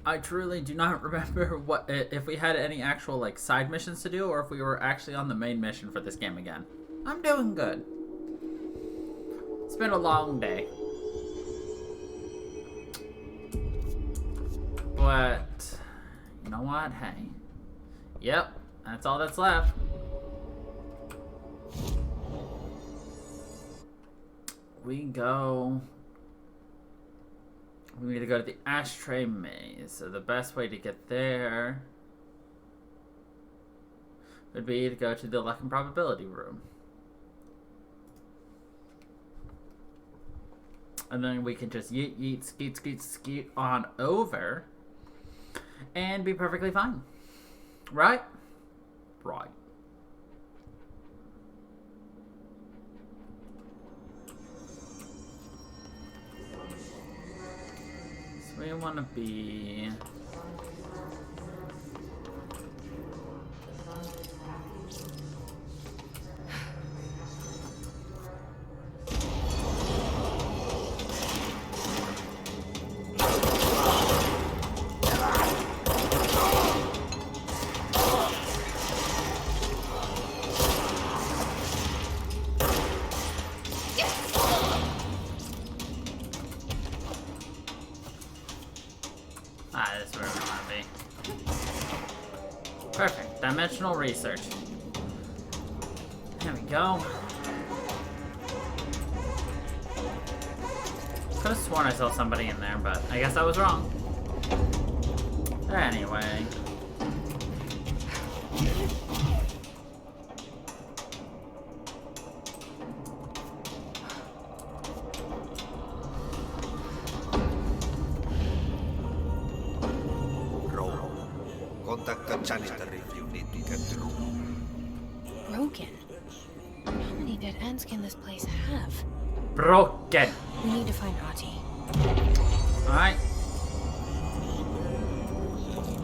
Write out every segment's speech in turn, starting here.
I truly do not remember what if we had any actual like side missions to do, or if we were actually on the main mission for this game again. I'm doing good. It's been a long day. But you know what? Hey. Yep, that's all that's left. We need to go to the ashtray maze. So the best way to get there would be to go to the luck and probability room. And then we can just yeet, yeet, skeet, skeet, skeet on over and be perfectly fine. Right? Right. So we want to be... this is where we want to be. Perfect. Dimensional research. There we go. Could have sworn I saw somebody in there, but I guess I was wrong. Anyway. Contact the janitor if you need to get through. Broken? How many dead ends can this place have? Broken. We need to find Ati. Alright. I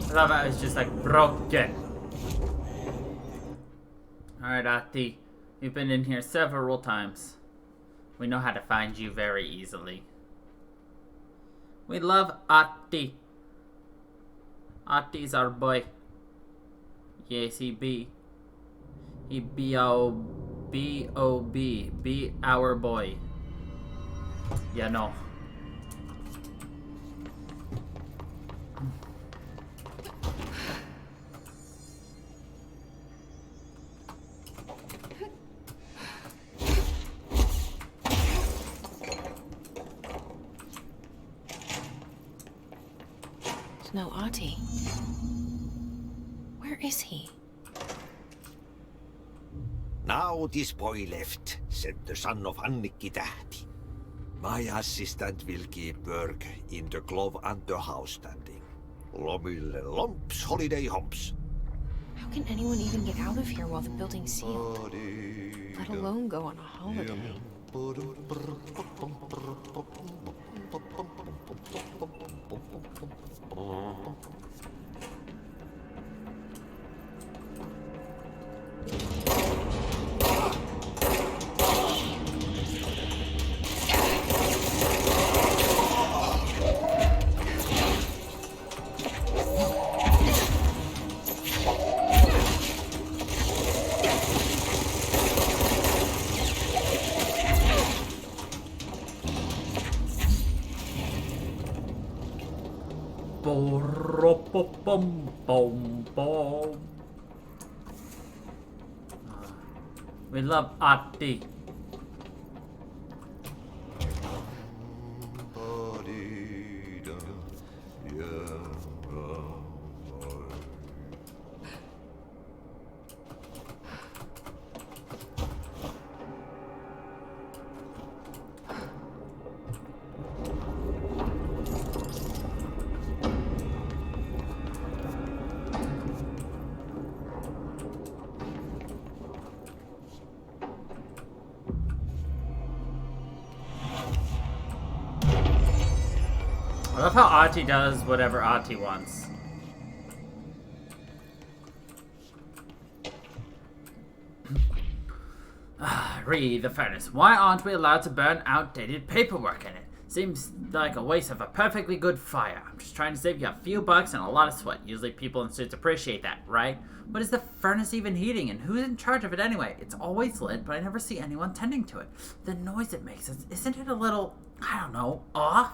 thought that was just like broken. Alright, Ati. You've been in here several times. We know how to find you very easily. We love Ati. Ati's our boy. Yes, he be. He B-O-B. Be our boy. Yeah, no. There's no Ati. Where is he? Now this boy left, said the son of Annikki Tähti. My assistant will keep work in the glove and the house standing. Lomille lomps, holiday humps. How can anyone even get out of here while the building's sealed? Let alone go on a holiday. We love Ati. I love how Ati does whatever Ati wants. Read the furnace. Why aren't we allowed to burn outdated paperwork in it? Seems like a waste of a perfectly good fire. I'm just trying to save you a few bucks and a lot of sweat. Usually people in suits appreciate that, right? What is the furnace even heating, and who's in charge of it anyway? It's always lit, but I never see anyone tending to it. The noise it makes, isn't it a little, I don't know, off?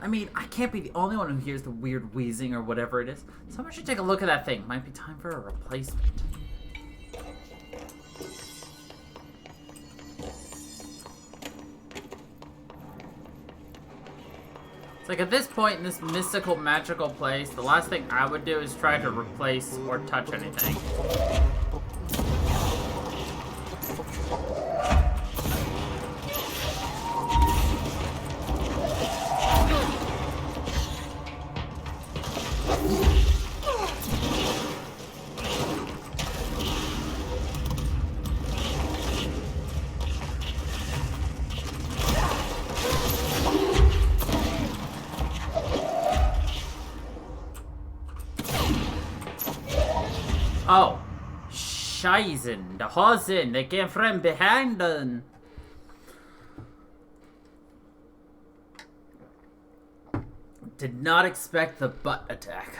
I mean, I can't be the only one who hears the weird wheezing or whatever it is. Someone should take a look at that thing. Might be time for a replacement. It's like at this point in this mystical, magical place, the last thing I would do is try to replace or touch anything. Oh, Scheißen, the Hosen, they came from behind them. Did not expect the butt attack.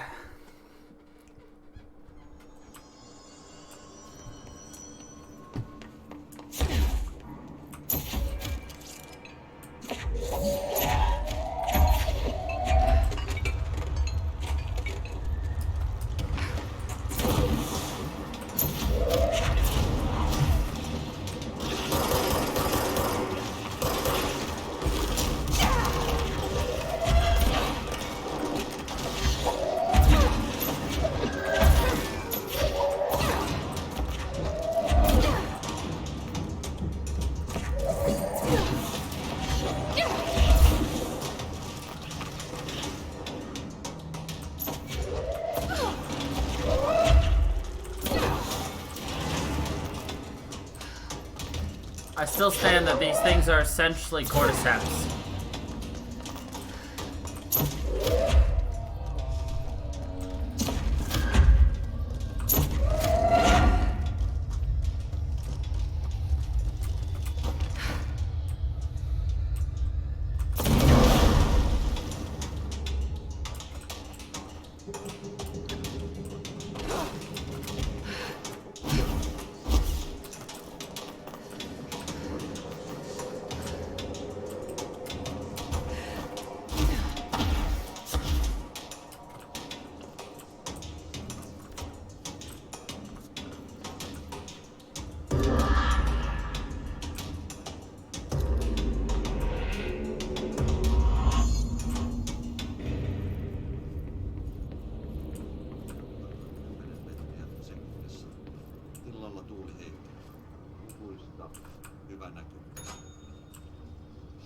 I still stand that these things are essentially cordyceps.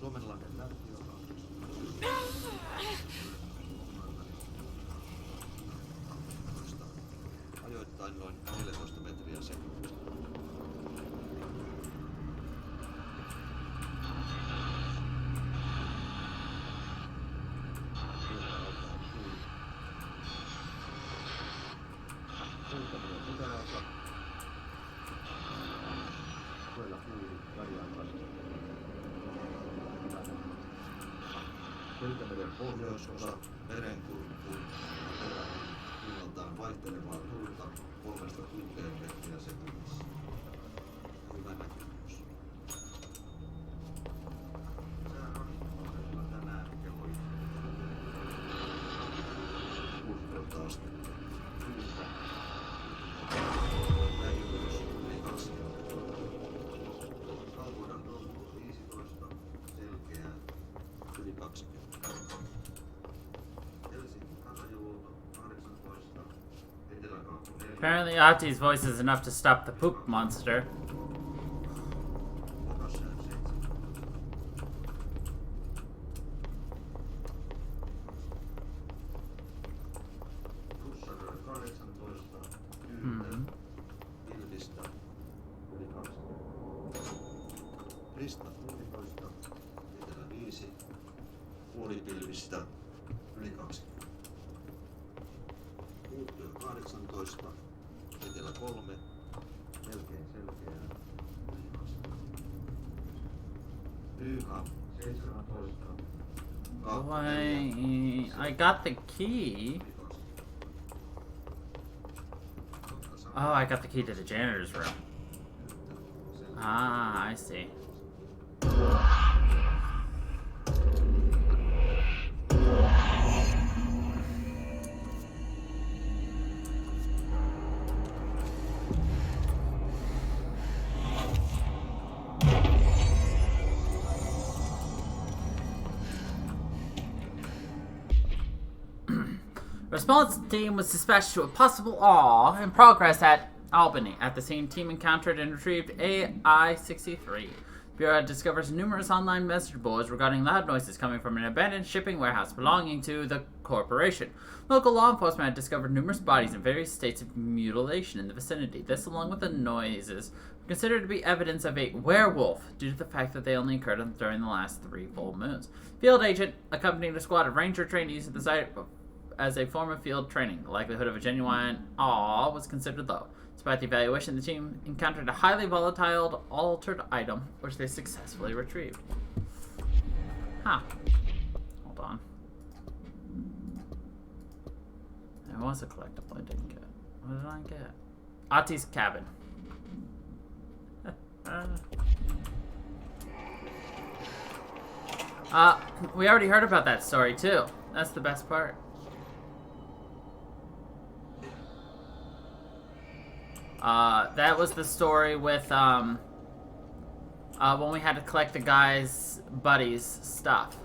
Suomenlahden länsiosa. Ajoittain noin 14 metriä sekunnista. Selkämeren pohjoisosa merenkurkkuun ilmaltaan vaihtelevaa tuulta 3–10 metriä sekunnissa. Hyvä näkemys. Säärannikkoisella tänään kello 16 astetta. Kylmä. Lähivyys yli 20. Kaukoidän noppu 15. Selkeää yli 20. Apparently Ahti's voice is enough to stop the poop monster. Lista 16, etelä 5, puolipilvistä yli 20. Kuutio 18, etelä 3, melkein selkeää yli 20. Pyyha 17, Why? I got the key. Oh, I got the key to the janitor's room. Ah, I see. Response team was dispatched to a possible in progress at Albany. At the scene, team encountered and retrieved AI-63. Bureau discovers numerous online message boards regarding loud noises coming from an abandoned shipping warehouse belonging to the corporation. Local law enforcement had discovered numerous bodies in various states of mutilation in the vicinity. This, along with the noises, were considered to be evidence of a werewolf due to the fact that they only occurred during the last 3 full moons. Field agent accompanied a squad of ranger trainees to the site as a form of field training. The likelihood of a genuine awe was considered low. Despite the evaluation, the team encountered a highly volatile altered item, which they successfully retrieved. Huh. Hold on. There was a collectible I didn't get. What did I get? Ati's cabin. We already heard about that story, too. That's the best part. That was the story with, when we had to collect the guy's buddy's stuff.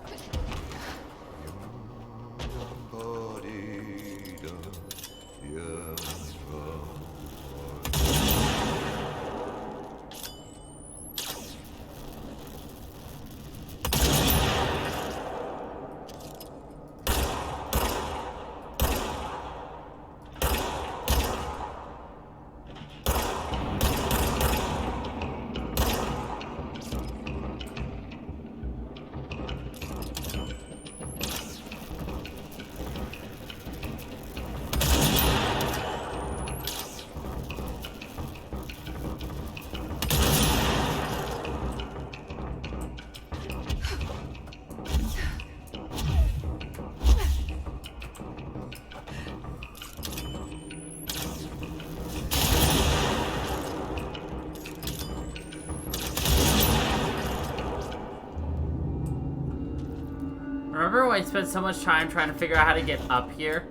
Remember when I spent so much time trying to figure out how to get up here?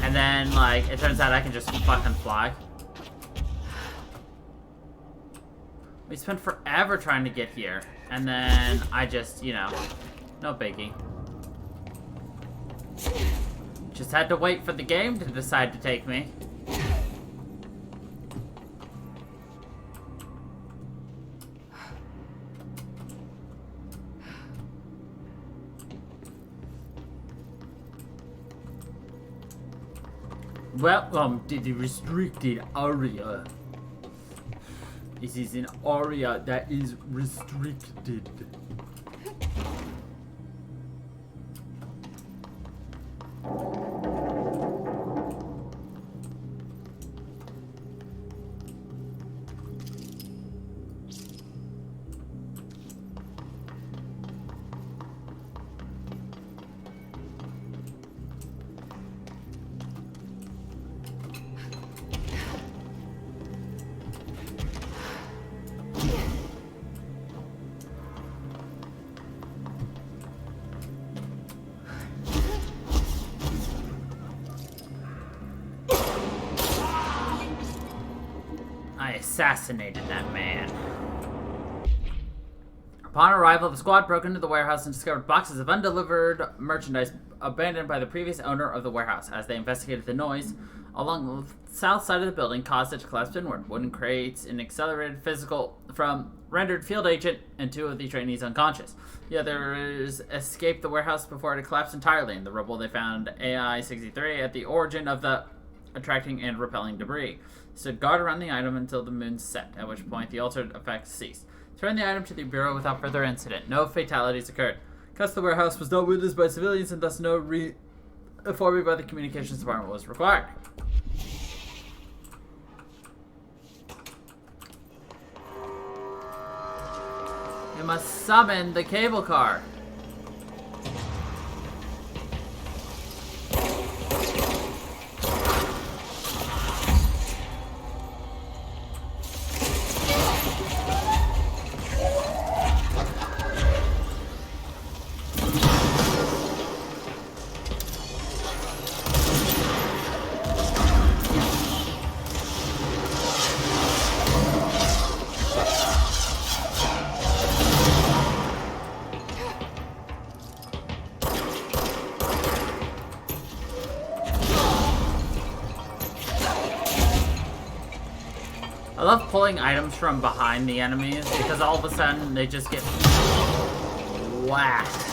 And then, like, it turns out I can just fucking fly. We spent forever trying to get here. And then I just, you know, no biggie. Just had to wait for the game to decide to take me. Welcome to the restricted area. This is an area that is restricted. I assassinated that man. Upon arrival, the squad broke into the warehouse and discovered boxes of undelivered merchandise abandoned by the previous owner of the warehouse. As they investigated, the noise along the south side of the building caused it to collapse inward. Wooden crates and accelerated physical from rendered field agent and 2 of the trainees unconscious. The others escaped the warehouse before it collapsed entirely. In the rubble, they found AI-63 at the origin of the attracting and repelling debris. Stood guard around the item until the moon set, at which point the altered effects ceased. Turned the item to the Bureau without further incident. No fatalities occurred. Cuts the warehouse was not witnessed by civilians, and thus no reforming by the communications department was required. You must summon the cable car. I love pulling items from behind the enemies because all of a sudden they just get whacked.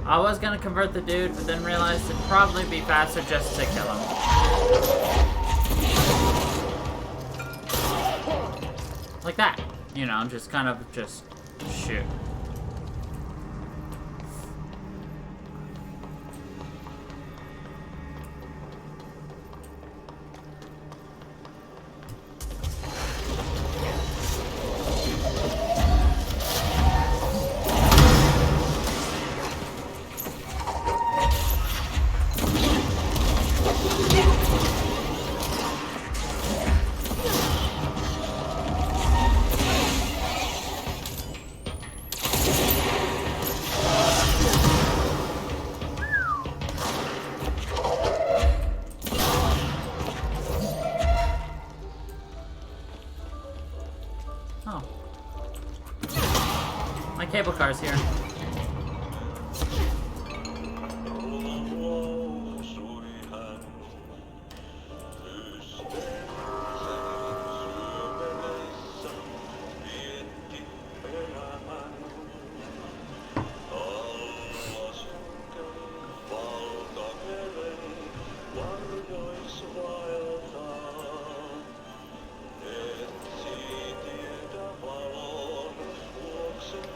I was gonna convert the dude, but then realized it'd probably be faster just to kill him. Like that. You know, just kind of just shoot. Oh. My cable car's here.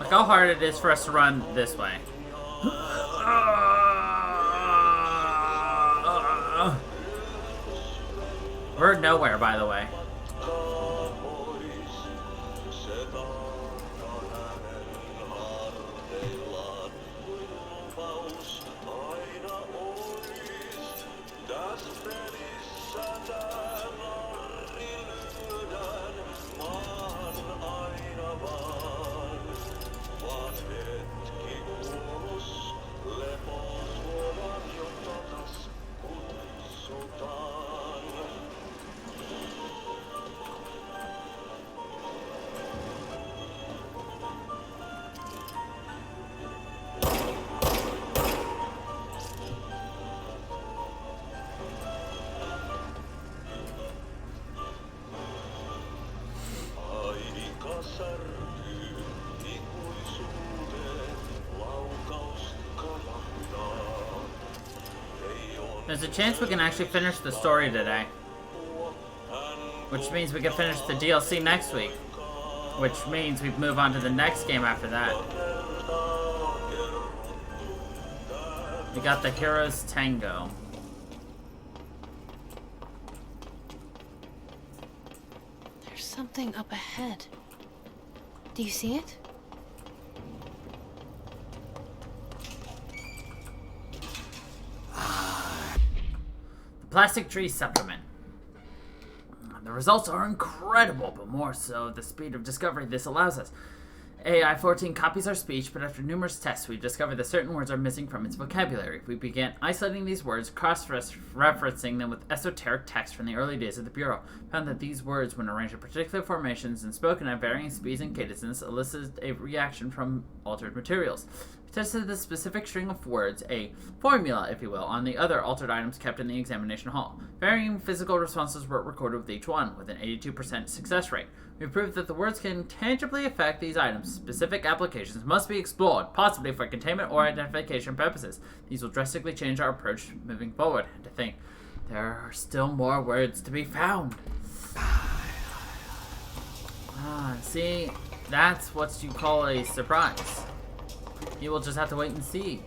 Look how hard it is for us to run this way. We're nowhere, by the way. There's a chance we can actually finish the story today. Which means we can finish the DLC next week. Which means we move on to the next game after that. We got the Heroes Tango. There's something up ahead. Do you see it? Plastic tree supplement. The results are incredible, but more so the speed of discovery this allows us. AI-14 copies our speech, but after numerous tests, we discovered that certain words are missing from its vocabulary. We began isolating these words, cross-referencing them with esoteric text from the early days of the Bureau. Found that these words, when arranged in particular formations and spoken at varying speeds and cadences, elicited a reaction from altered materials. We tested the specific string of words, a formula, if you will, on the other altered items kept in the examination hall. Varying physical responses were recorded with each one, with an 82% success rate. We proved that the words can tangibly affect these items. Specific applications must be explored, possibly for containment or identification purposes. These will drastically change our approach moving forward. And to think, there are still more words to be found. See, that's what you call a surprise. You will just have to wait and see.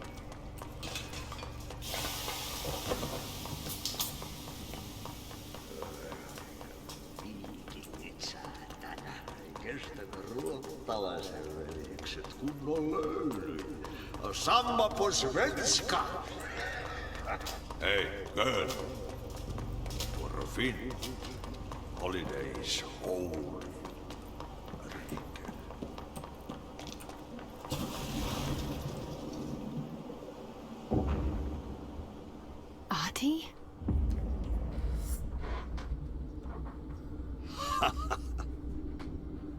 Samma på svenska. Hey, girl. For a fin. Holidays holy. Adi?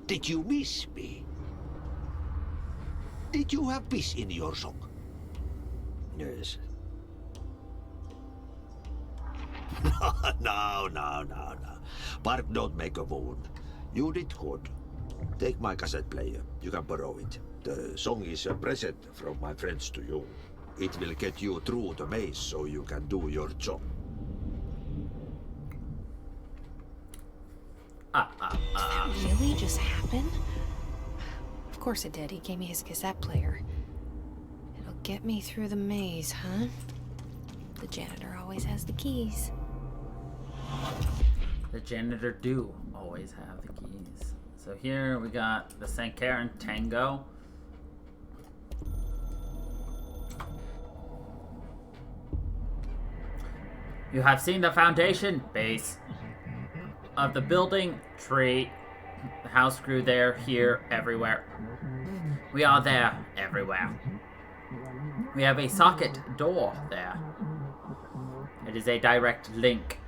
Did you miss me? Did you have peace in your song? Yes. No. Bark don't make a wound. You did good. Take my cassette player. You can borrow it. The song is a present from my friends to you. It will get you through the maze so you can do your job. Did that really just happen? Of course it did. He gave me his cassette player. It'll get me through the maze, huh? The janitor always has the keys. The janitor do always have the keys. So here we got the St. Karen Tango. You have seen the foundation base of the building, tree, the house grew there, here, everywhere. We are there, everywhere. We have a socket door there. It is a direct link.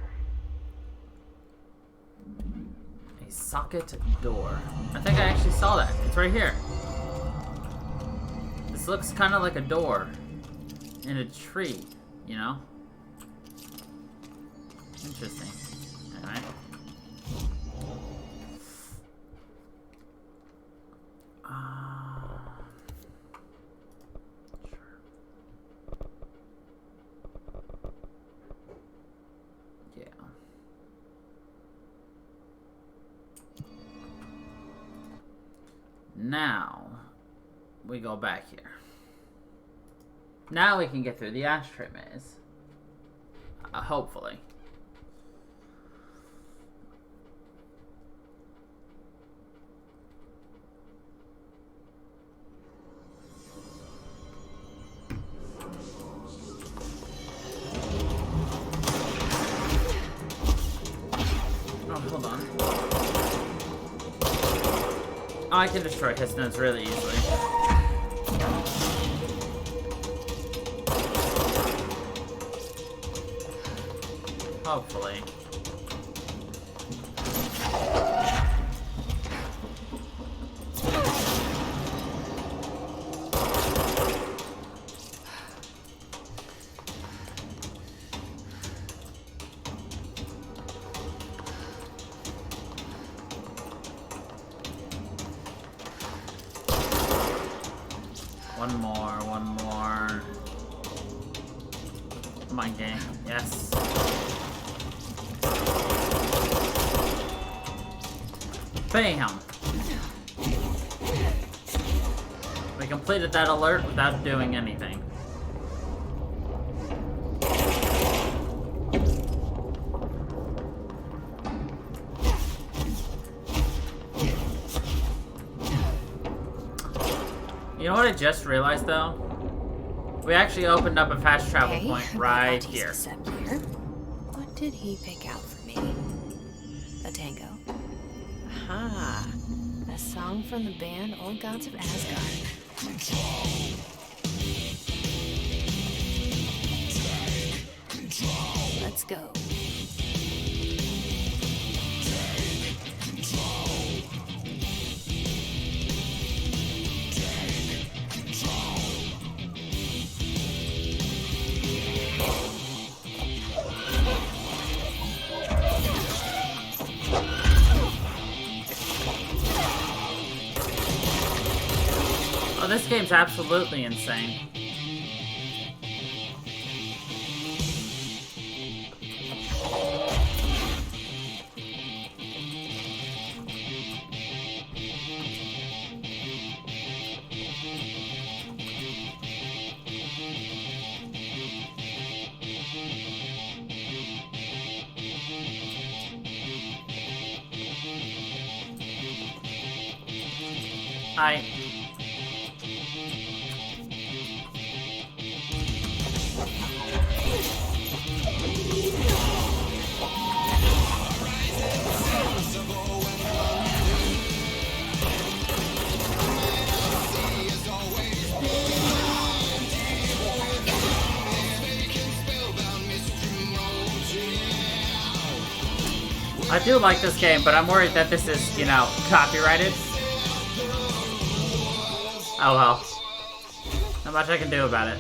A socket door. I think I actually saw that. It's right here. This looks kind of like a door in a tree, you know? Interesting. Alright. Sure. Yeah. Now, we go back here. Now we can get through the ashtray maze. Hopefully. Hold on. Oh, I can destroy his nodes really easily. Hopefully. One more. Come on, game. Yes. Bam! We completed that alert without doing anything. You know what I just realized, though? We actually opened up a fast travel point right here. What did he pick out for me? A tango. Aha! A song from the band Old Gods of Asgard. Let's go. Oh, this game's absolutely insane. I do like this game, but I'm worried that this is, you know, copyrighted. Oh well. Not much I can do about it.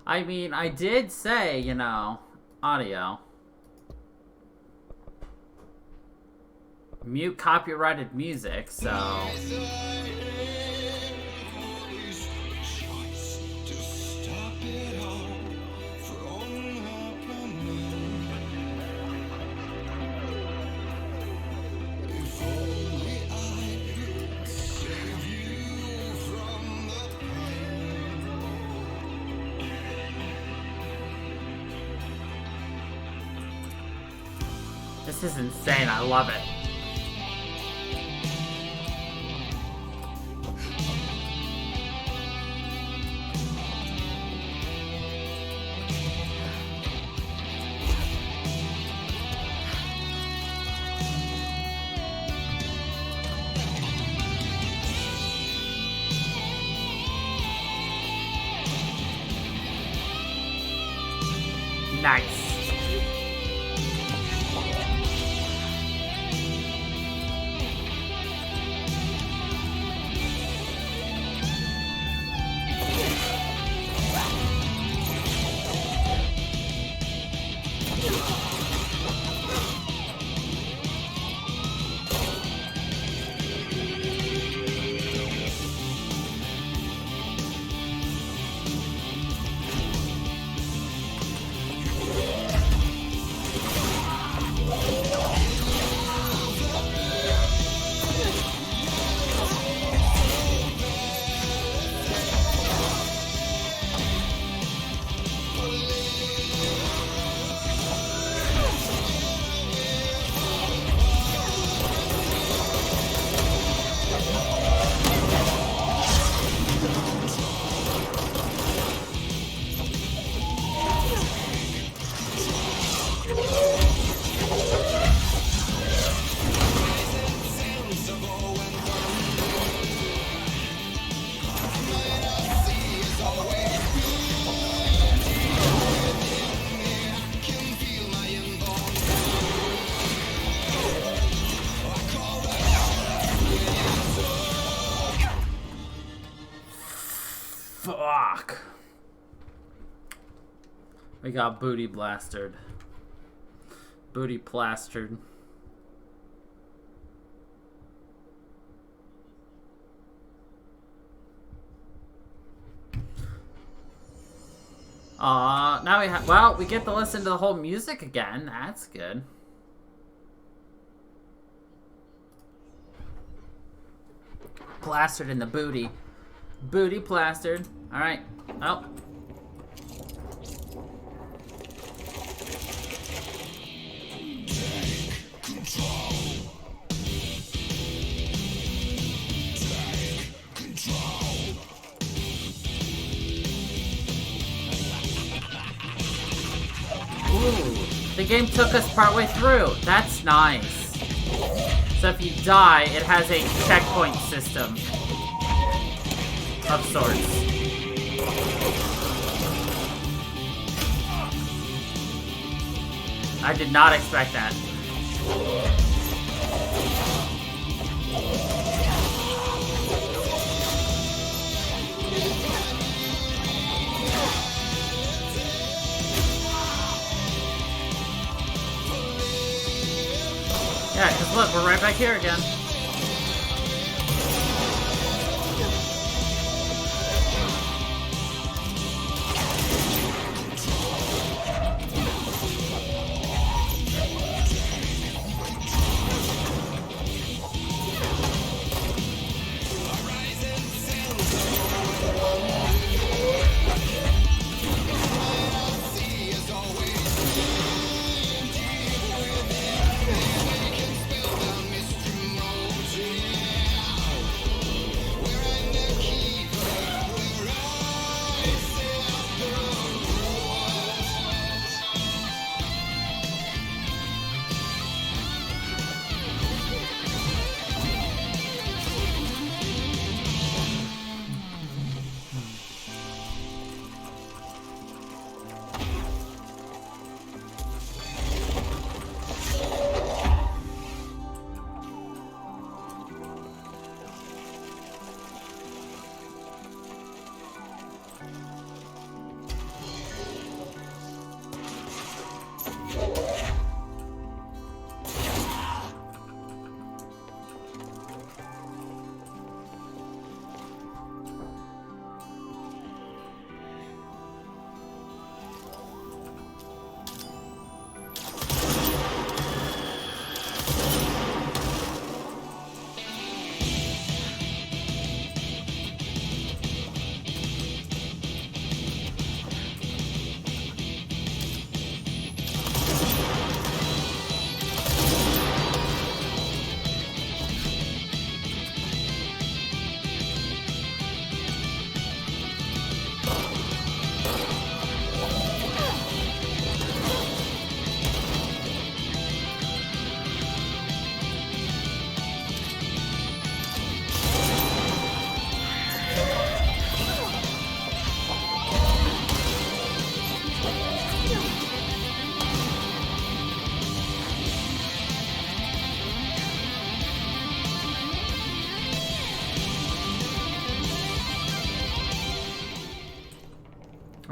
I mean, I did say, you know, audio. Mute copyrighted music, so... This is insane, I love it. Nice. Fuck. We got booty blastered. Booty plastered. Now we have, well, we get to listen to the whole music again. That's good. Plastered in the booty. Booty plastered. Alright. Oh. Ooh, the game took us partway through. That's nice. So if you die, it has a checkpoint system of sorts. I did not expect that. Yeah, because look, we're right back here again.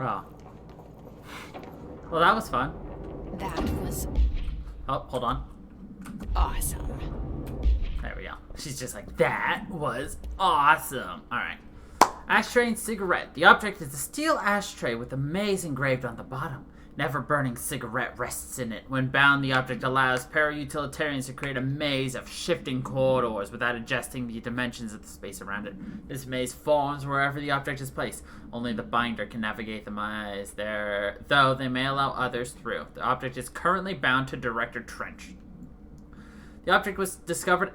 Oh. Well, that was fun. That was Oh, hold on. awesome. There we go. She's just like, that was awesome. Alright. Ashtray and cigarette. The object is a steel ashtray with a maze engraved on the bottom. Never burning cigarette rests in it. When bound, the object allows para-utilitarians to create a maze of shifting corridors without adjusting the dimensions of the space around it. This maze forms wherever the object is placed. Only the binder can navigate the maze there, though they may allow others through. The object is currently bound to Director Trench. The object was discovered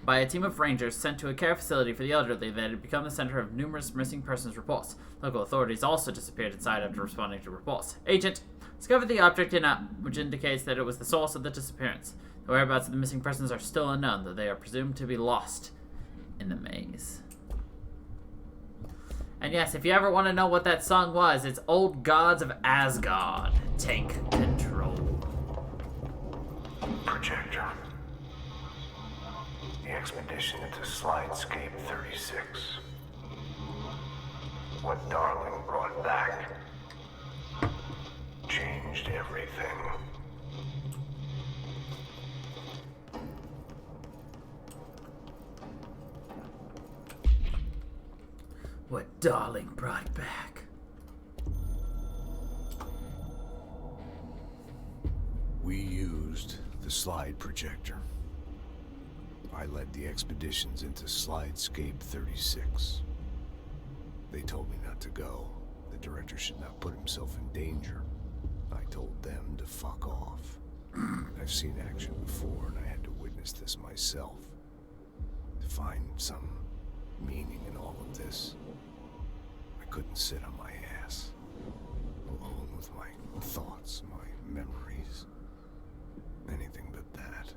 by a team of rangers sent to a care facility for the elderly that had become the center of numerous missing persons reports. Local authorities also disappeared inside after responding to reports. Agent discovered the object which indicates that it was the source of the disappearance. The whereabouts of the missing persons are still unknown, though they are presumed to be lost in the maze. And yes, if you ever want to know what that song was, it's Old Gods of Asgard. Take control. Projector. The expedition into Slidescape 36. What Darling brought back changed everything. What Darling brought back. We used the slide projector. I led the expeditions into Slidescape 36. They told me not to go. The director should not put himself in danger. I told them to fuck off. I've seen action before, and I had to witness this myself. To find some meaning in all of this, I couldn't sit on my ass, alone with my thoughts, my memories. Anything but that.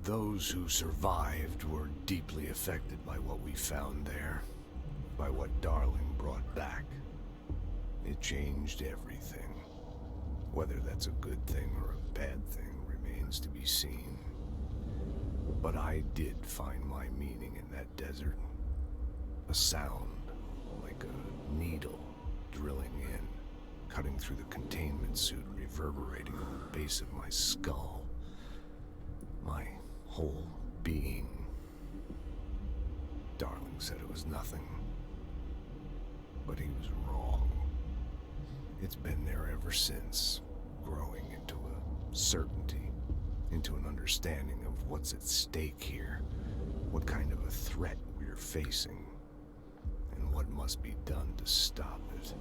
Those who survived were deeply affected by what we found there, by what Darling brought back. It changed everything. Whether that's a good thing or a bad thing remains to be seen. But I did find my meaning in that desert. A sound, like a needle drilling in, cutting through the containment suit, reverberating on the base of my skull. My whole being. Darling said it was nothing, but he was wrong. It's been there ever since, growing into a certainty, into an understanding of what's at stake here, what kind of a threat we're facing, and what must be done to stop it.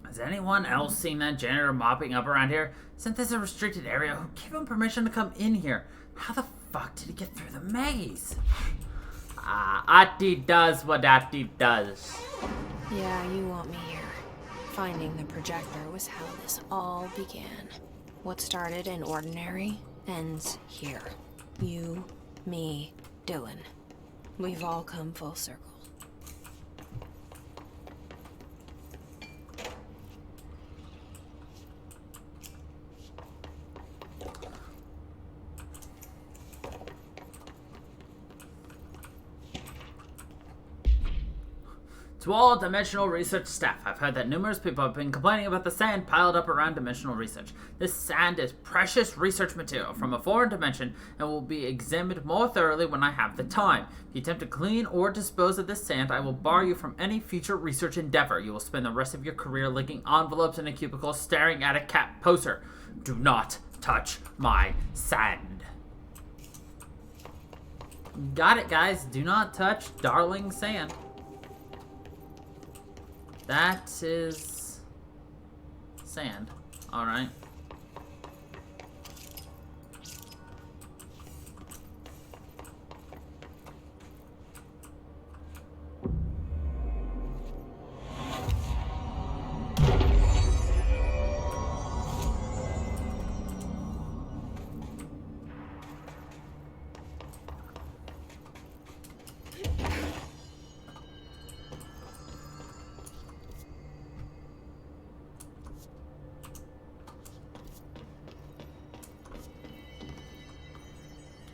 Has anyone else seen that janitor mopping up around here? Since this is a restricted area, who gave him permission to come in here? How the fuck did he get through the maze? Ati does what Ati does. Yeah, you want me here. Finding the projector was how this all began. What started in ordinary ends here. You, me, Dylan. We've all come full circle. To all Dimensional Research staff, I've heard that numerous people have been complaining about the sand piled up around Dimensional Research. This sand is precious research material from a foreign dimension and will be examined more thoroughly when I have the time. If you attempt to clean or dispose of this sand, I will bar you from any future research endeavor. You will spend the rest of your career licking envelopes in a cubicle staring at a cat poster. Do not touch my sand. Got it, guys. Do not touch Darling sand. That is sand. Alright.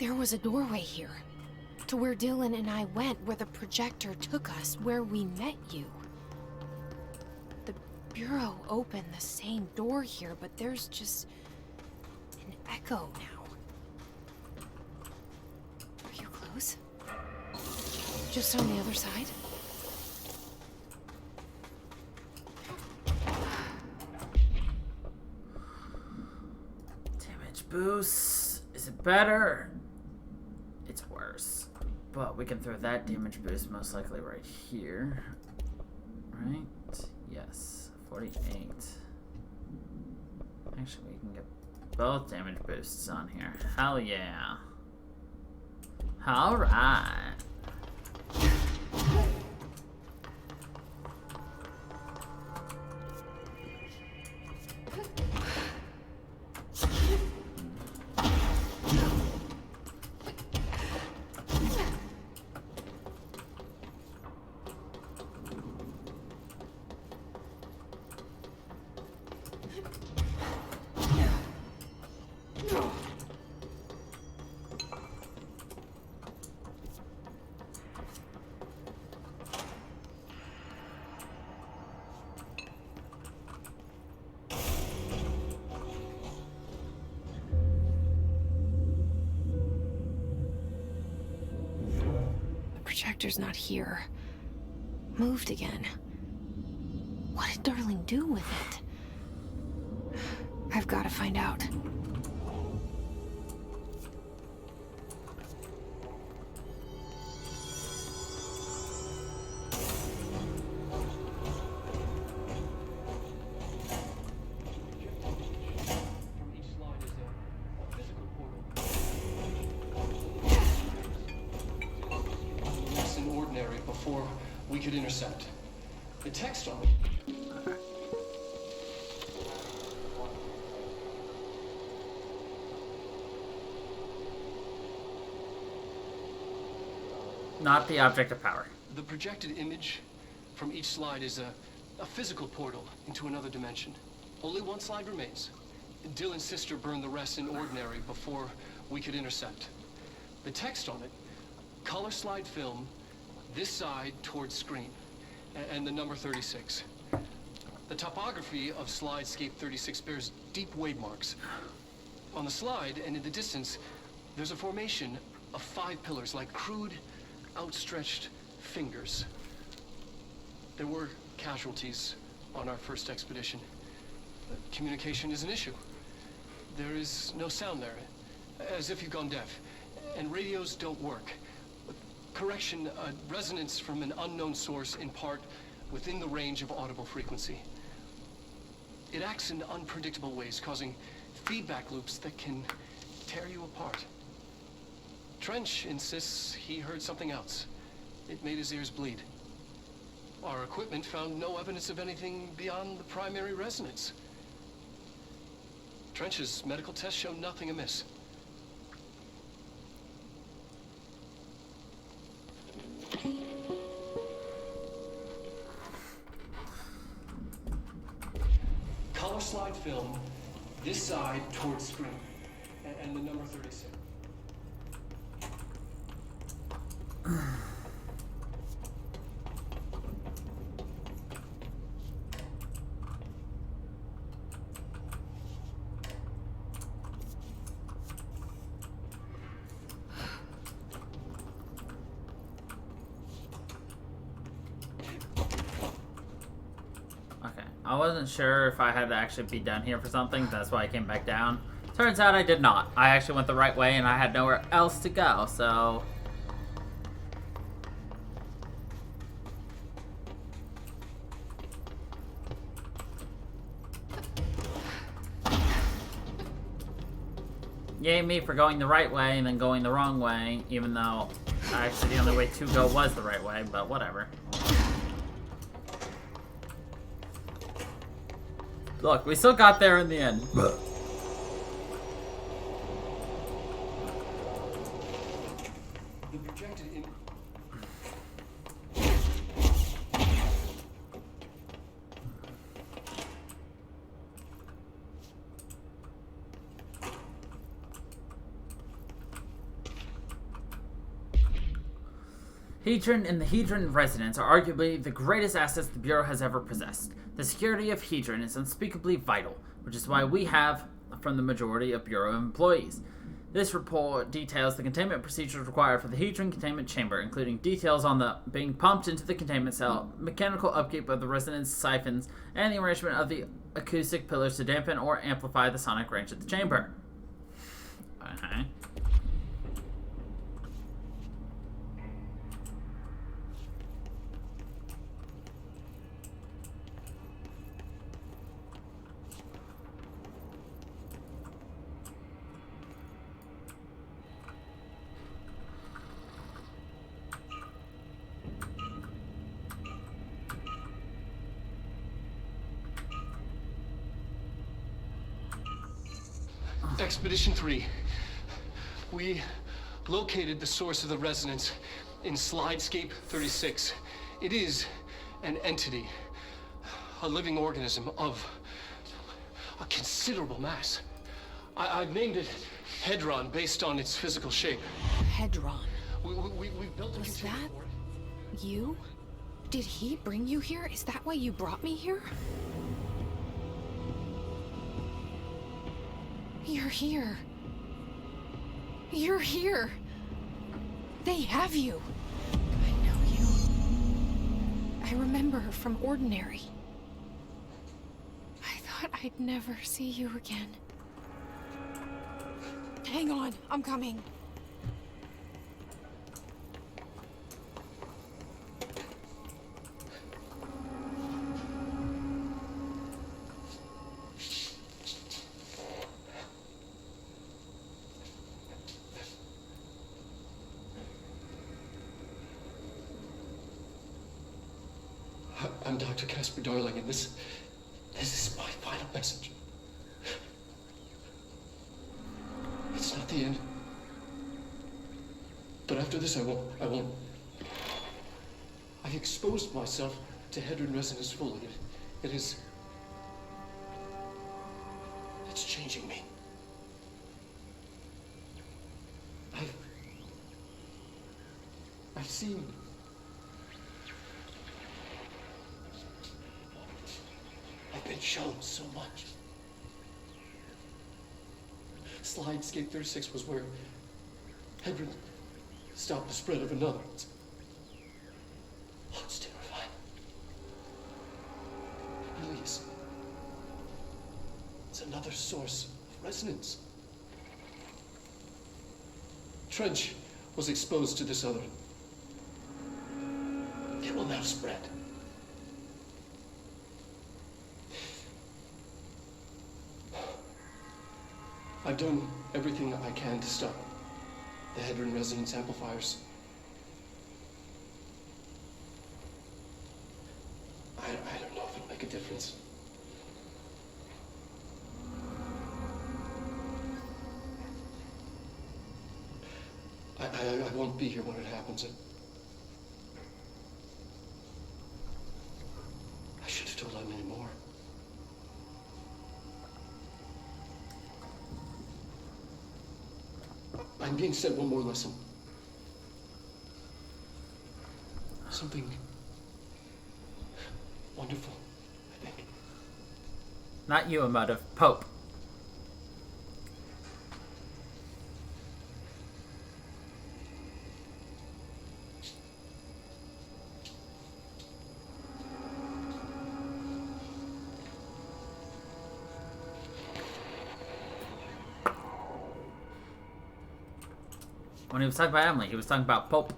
There was a doorway here. To where Dylan and I went, where the projector took us, where we met you. The Bureau opened the same door here, but there's just an echo now. Are you close? Just on the other side? Damage boost. Is it better? It's worse. But we can throw that damage boost most likely right here. Right? Yes. 48. Actually, we can get both damage boosts on here. Hell yeah. Alright. Projector's not here. Moved again. What did Darling do with it? I've got to find out. Before we could intercept. The text on it. Not the object of power. The projected image from each slide is a physical portal into another dimension. Only one slide remains. Dylan's sister burned the rest in ordinary before we could intercept. The text on it, color slide film, this side towards screen, and the number 36. The topography of slidescape 36 bears deep wave marks. On the slide and in the distance, there's a formation of 5 pillars like crude, outstretched fingers. There were casualties on our first expedition. Communication is an issue. There is no sound there, as if you've gone deaf, and radios don't work. Correction, resonance from an unknown source in part within the range of audible frequency. It acts in unpredictable ways, causing feedback loops that can tear you apart. Trench insists he heard something else. It made his ears bleed. Our equipment found no evidence of anything beyond the primary resonance. Trench's medical tests show nothing amiss. Color slide film, this side towards screen, and the number 36. I wasn't sure if I had to actually be done here for something. That's why I came back down. Turns out I did not. I actually went the right way and I had nowhere else to go, so... Yay me for going the right way and then going the wrong way, even though actually the only way to go was the right way, but whatever. Look, we still got there in the end. The projected image. Hedron and the Hedron residents are arguably the greatest assets the Bureau has ever possessed. The security of Hedron is unspeakably vital, which is why we have from the majority of Bureau employees. This report details the containment procedures required for the Hedron containment chamber, including details on the being pumped into the containment cell, mechanical upkeep of the resonance siphons, and the arrangement of the acoustic pillars to dampen or amplify the sonic range of the chamber. Okay. Expedition 3. We located the source of the resonance in Slidescape 36. It is an entity, a living organism of a considerable mass. I've named it Hedron based on its physical shape. Hedron. We built a Was container that for it. you? Did he bring you here? Is that why you brought me here? You're here. You're here. They have you. I know you. I remember from Ordinary. I thought I'd never see you again. Hang on, I'm coming. I'm Dr. Casper Darling, and this is my final message. It's not the end. But after this, I won't. I've exposed myself to Hedron resonance fully. It's changing me. I've seen. I've been shown so much. Slidescape 36 was where Hedron stopped the spread of another. It's terrifying. It really is. It's another source of resonance. Trench was exposed to this other. It will now spread. I've done everything I can to stop the Hedron resonance amplifiers. I don't know if it'll make a difference. I won't be here when it happens. I should have told Emily more. I'm being sent one more lesson. Something wonderful, I think. Not you, emotive. Pope. When he was talking about Emily, he was talking about Pope.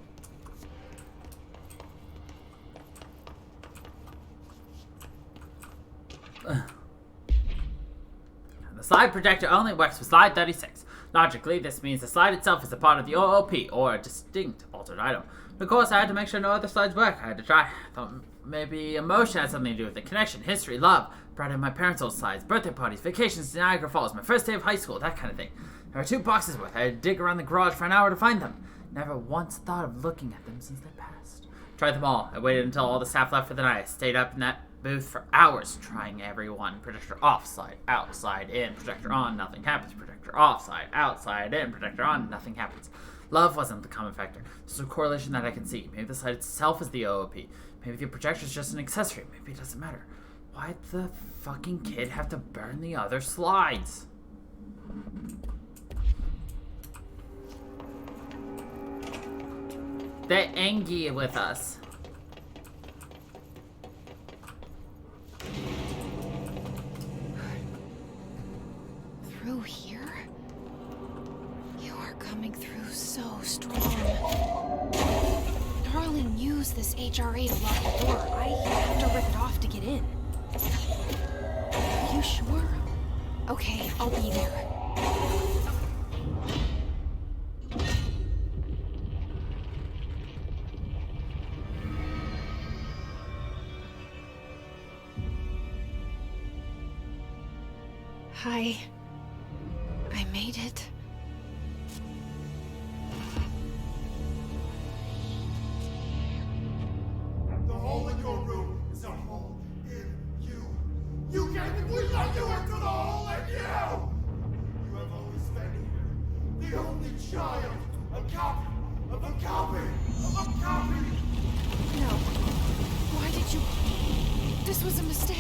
The slide projector only works with slide 36. Logically, this means the slide itself is a part of the OOP, or a distinct altered item. Of course, I had to make sure no other slides work. I had to try. I thought maybe emotion had something to do with it. Connection, history, love. Brought in my parents' old slides, birthday parties, vacations to Niagara Falls, my first day of high school, that kind of thing. There were 2 boxes worth. I had to dig around the garage for an hour to find them. Never once thought of looking at them since they passed. Tried them all. I waited until all the staff left for the night. I stayed up in that booth for hours trying every one. Projector off, slide out, slide in. Projector on, nothing happens. Projector off, slide out, slide in. Projector on, nothing happens. Love wasn't the common factor. There's a correlation that I can see. Maybe the slide itself is the OOP. Maybe the projector is just an accessory. Maybe it doesn't matter. Why'd the fucking kid have to burn the other slides? They're angry with us. Through here? You are coming through so strong. Darling used this HRA to lock the door. I have to rip it off to get in. Are you sure? Okay, I'll be there. Hi. I made it. The hole in your room is a hole in you. You gave me, we let you into the hole in you! You have always been here. The only child. A copy of a copy of a copy. No. Why did you... This was a mistake.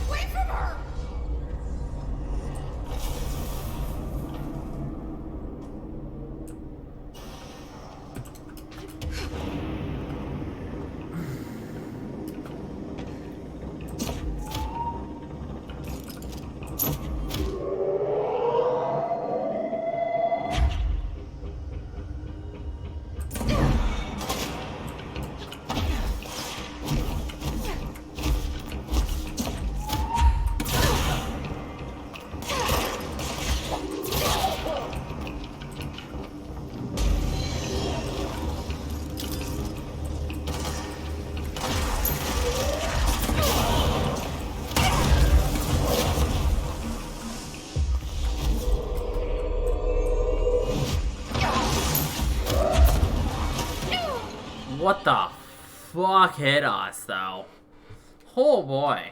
Away from her! What the fuck hit us, though? Oh boy.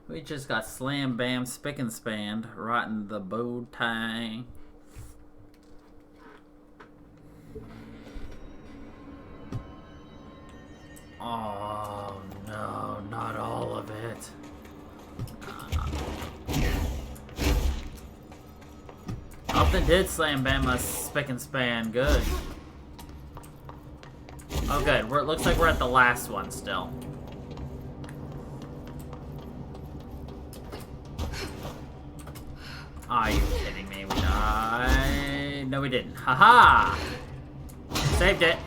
We just got slam bam spick and spanned right in the bow tie. Oh no, not all of it. Something did slam bam us spick and span. Good. Oh good, it looks like we're at the last one still. Are you kidding me? We died. No, we didn't. Haha! Saved it.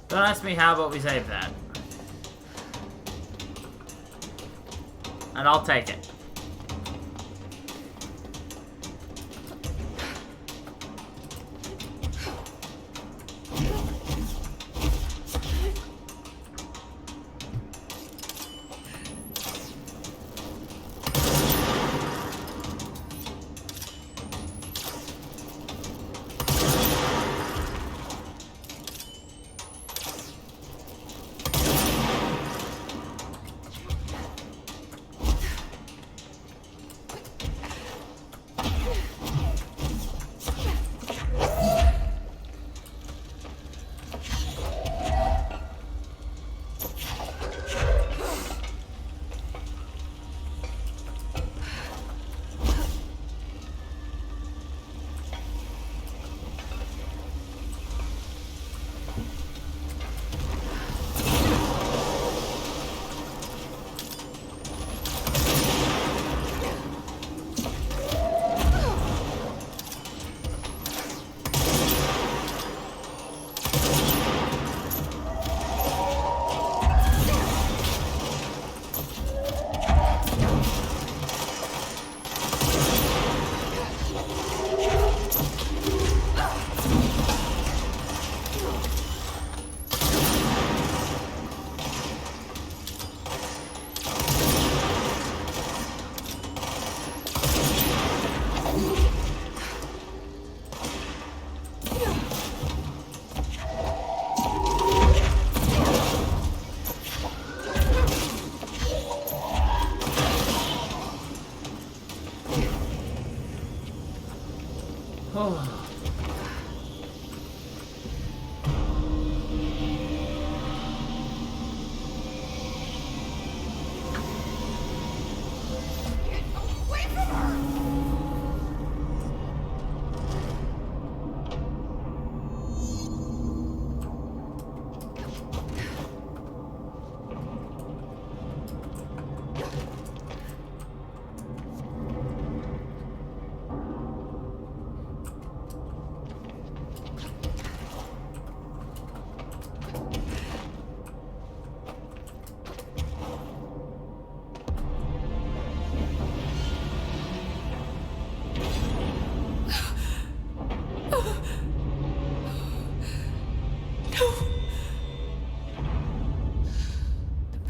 Don't ask me how, but we saved that. And I'll take it.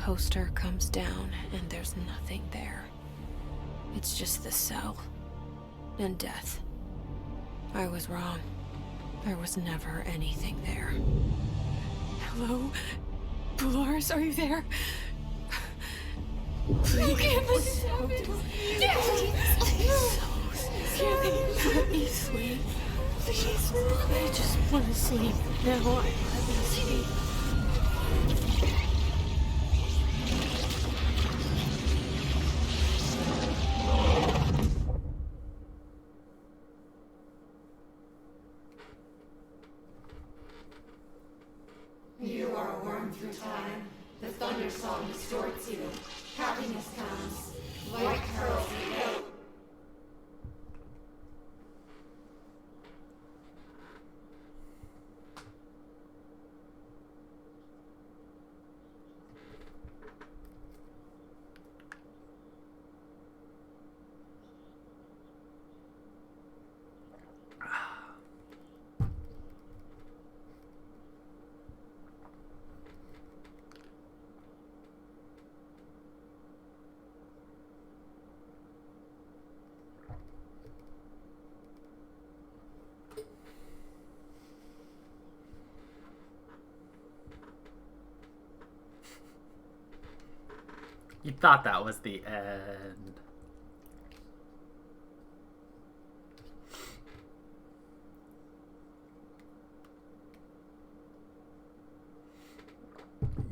poster comes down and there's nothing there. It's just the cell. And death. I was wrong. There was never anything there. Hello? Polaris, are you there? Please. Let me sleep. Please. I just want to sleep. Now let me sleep. You are a worm through time. The thunder song distorts you. Happiness comes. White curls you. You thought that was the end.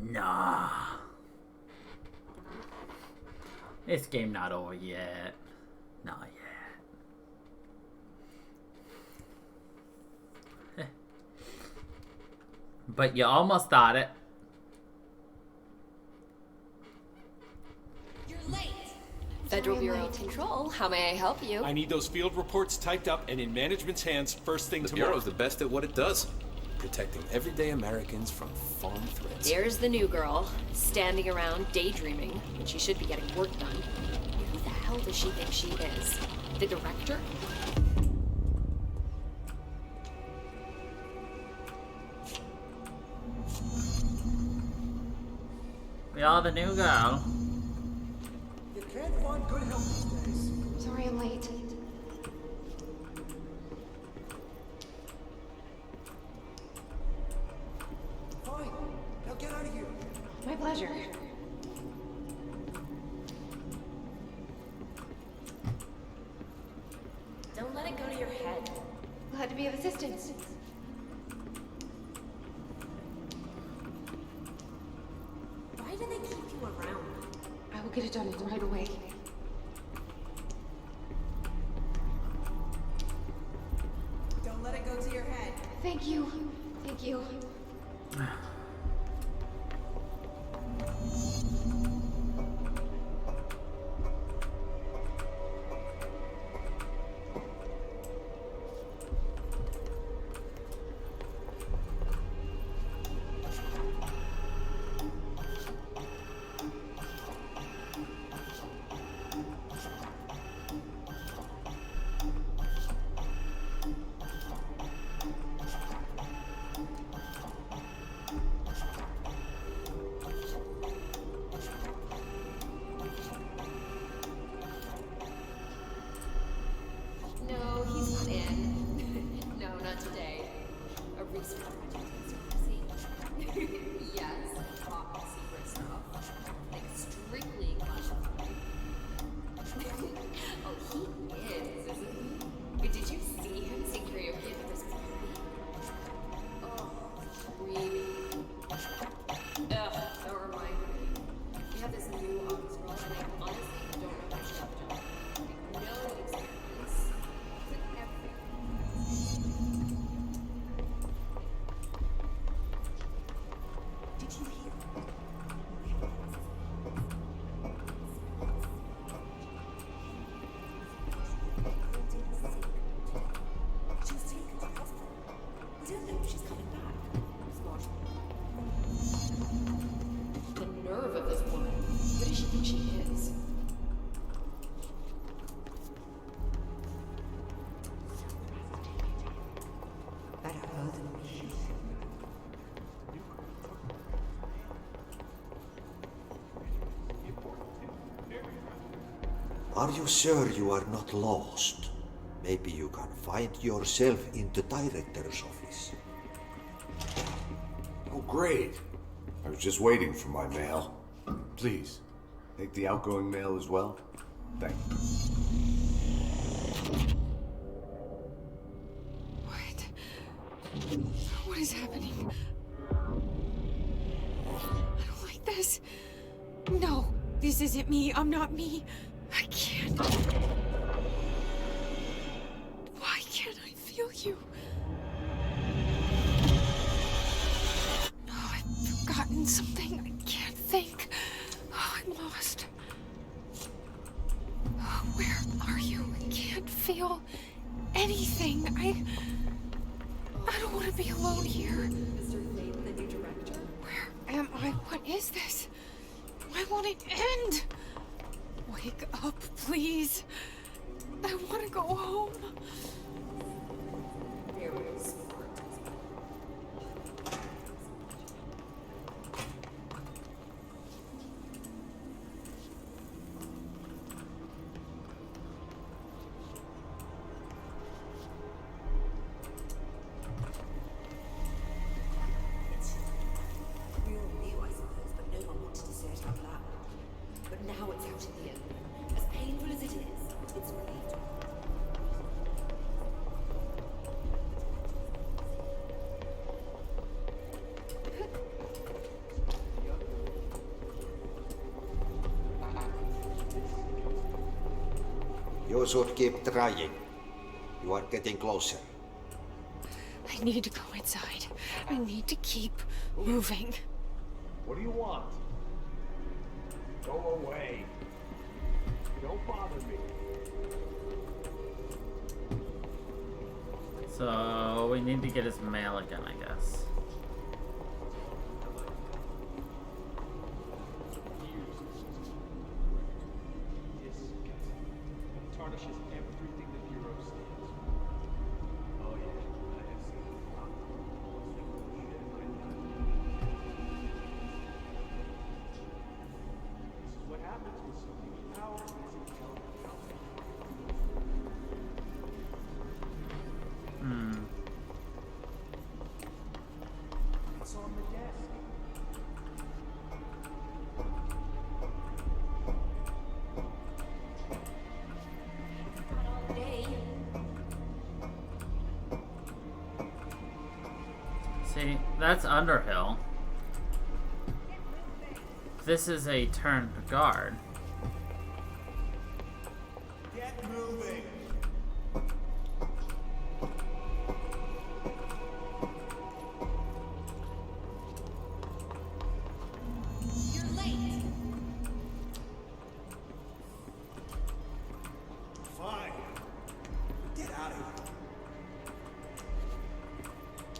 Nah. This game not over yet. Not yet. But you almost thought it. Federal Bureau of Control, how may I help you? I need those field reports typed up and in management's hands first thing The tomorrow. Bureau's the best at what it does. Protecting everyday Americans from foreign threats. Here's the new girl, standing around daydreaming when she should be getting work done. Who the hell does she think she is? The director? We are the new girl. You can't find good help these days. Sorry I'm late. Fine. Now get out of here. My pleasure. Don't let it go to your head. Glad to be of assistance. Why do they keep you around? I will get it done right away. Don't let it go to your head. Thank you. Thank you. Are you sure you are not lost? Maybe you can find yourself in the director's office. Oh, great. I was just waiting for my mail. Please, take the outgoing mail as well. Thank you. What is happening? I don't like this. No, this isn't me. I'm not me. I can't. Why can't I feel you? Oh, I've forgotten something. I can't think. Oh, I'm lost. Oh, where are you? I can't feel anything. I don't want to be alone here. Mr. Fate, the new director? Where am I? What is this? Why won't it end? Wake up, please. I want to go home. Very smart. Now it's out in the open. As painful as it is, it's relieved. You should keep trying. You are getting closer. I need to go inside. I need to keep moving. What do you want? Go away. Don't bother me. So we need to get his mail again, I guess. Tarnishes everything the Bureau stands for. Oh yeah, I have seen a lot of shit in my time. This is what happens when something in power isn't held accountable. It's on the desk. See, that's Underhill. This is a turned guard. Get moving. You're late. Fine. Get out of here.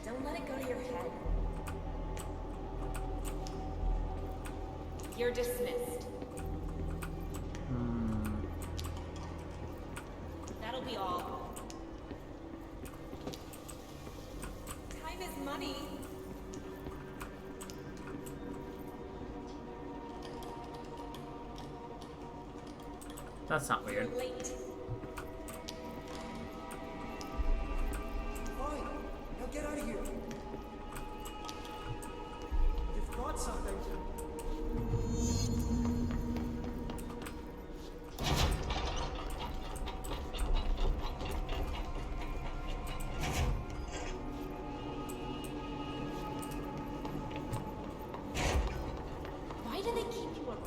Don't let it go to your head. You're dismissed. That'll be all. Time is money. That's not weird. You're late. Fine. Now get out of here. You've got something. Why do they keep you around?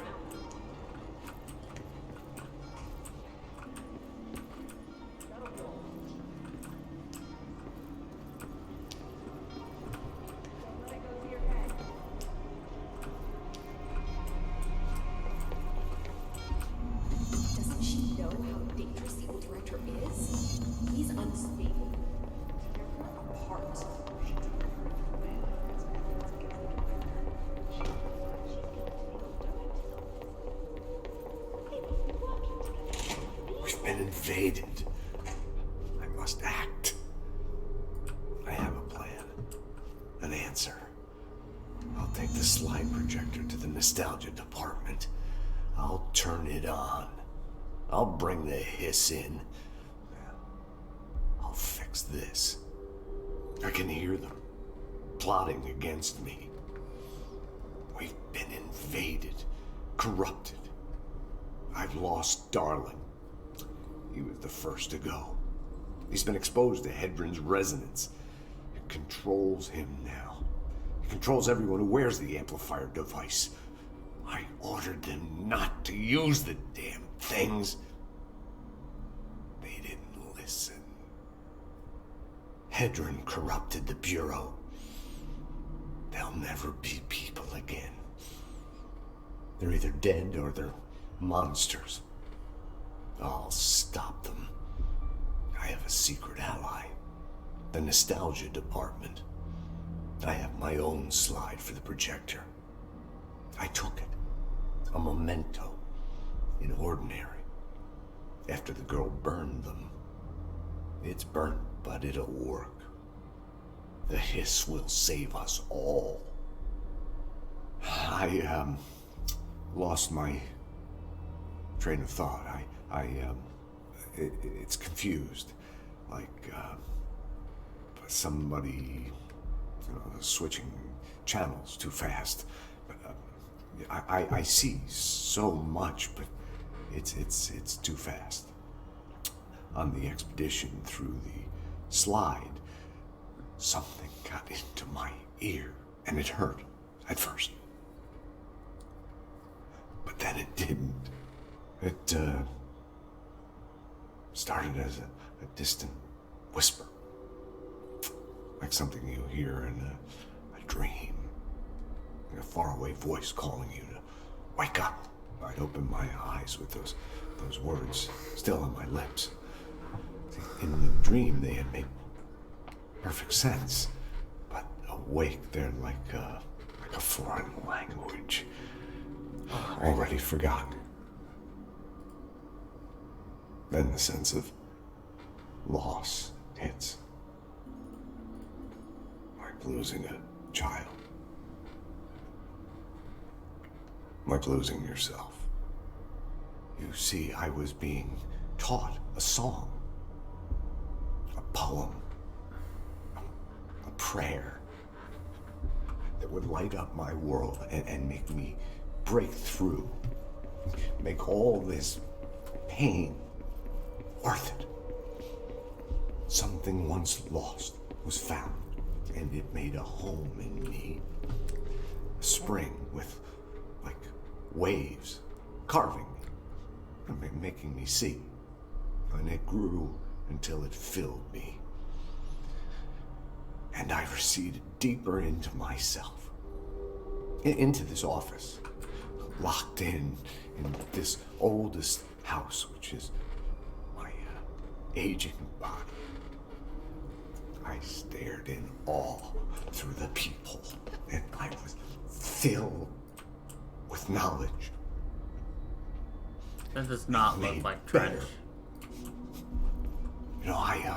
Let it go to your head. Doesn't she know how dangerous the old director is? He's unstable. Tear her apart. We've been invaded. I must act. I have a plan. An answer. I'll take the slide projector to the nostalgia department. I'll turn it on. I'll bring the hiss in. I'll fix this. I can hear them plotting against me. We've been invaded, corrupted. I've lost Darling. He was the first to go. He's been exposed to Hedron's resonance. It controls him now. It controls everyone who wears the amplifier device. I ordered them not to use the damn things. They didn't listen. Hedron corrupted the Bureau. They'll never be people again. They're either dead or they're monsters. I'll stop them. I have a secret ally. The Nostalgia Department. I have my own slide for the projector. I took it. A memento. In Ordinary. After the girl burned them. It's burnt, but it'll work. The hiss will save us all. I lost my train of thought. It's confused. Like, somebody, switching channels too fast. I see so much, but it's too fast. On the expedition through the slide, something got into my ear, and it hurt at first. But then it didn't. It started as a distant whisper, like something you hear in a dream, like a faraway voice calling you to wake up. I'd open my eyes with those words still on my lips. In the dream, they had made perfect sense, but awake, they're like a foreign language, already forgotten. Then the sense of loss hits, like losing a child, like losing yourself. You see, I was being taught a song, a poem, a prayer that would light up my world and make me break through, make all this pain worth it. Something once lost was found, and it made a home in me. A spring with, like, waves carving me, making me see. And it grew until it filled me. And I receded deeper into myself, into this office, locked in this oldest house, which is my aging body. I stared in awe through the peephole, and I was filled with knowledge. This does not look like Trench. I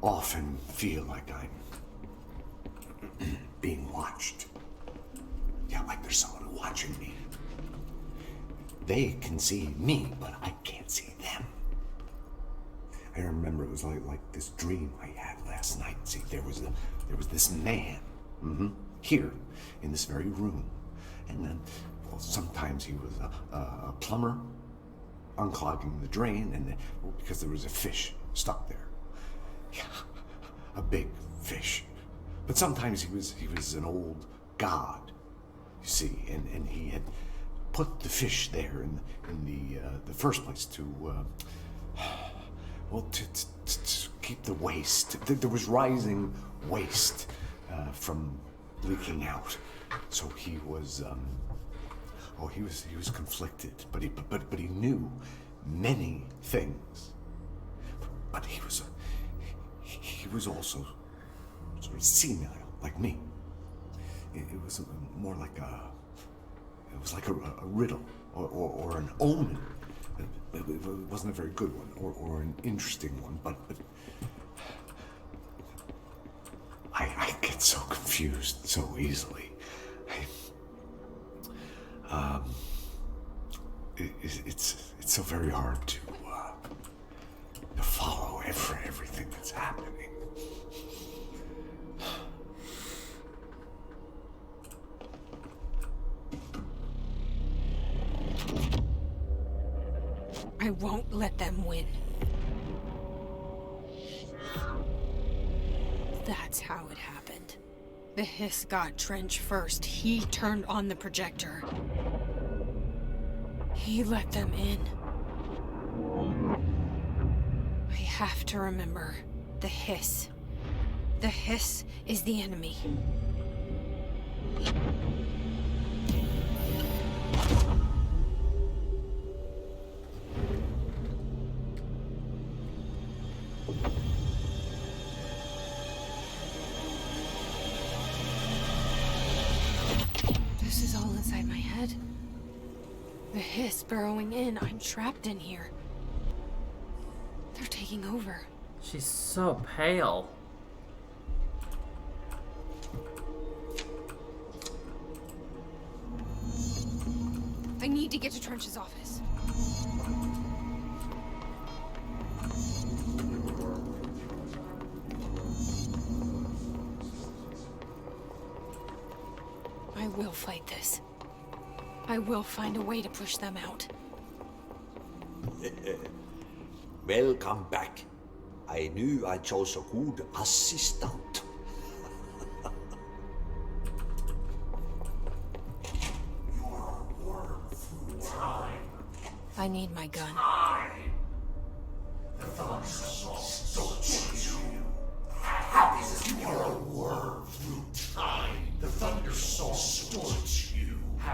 often feel like I'm being watched. Yeah, like there's someone watching me. They can see me, but I can't see them. I remember it was like this dream I had last night. See, there was this man, here, in this very room. And then, well, sometimes he was a plumber, unclogging the drain, and because there was a fish stuck there. Yeah, a big fish. But sometimes he was an old god, you see, and he had put the fish there in the first place to keep the waste. There was rising waste from leaking out, so he was he was conflicted, but he knew many things. But he was also sort of senile, like me. It was more like a riddle or an omen. It wasn't a very good one or an interesting one, but I get so confused so easily. It's so very hard to follow everything that's happening. I won't let them win. That's how it happened. The Hiss got Trench first. He turned on the projector. He let them in. I have to remember the Hiss. The Hiss is the enemy. This is all inside my head. The Hiss burrowing in. I'm trapped in here. They're taking over. She's so pale. I need to get to Trench's office. I will fight this. I will find a way to push them out. Welcome back. I knew I chose a good assistant. I need my gun.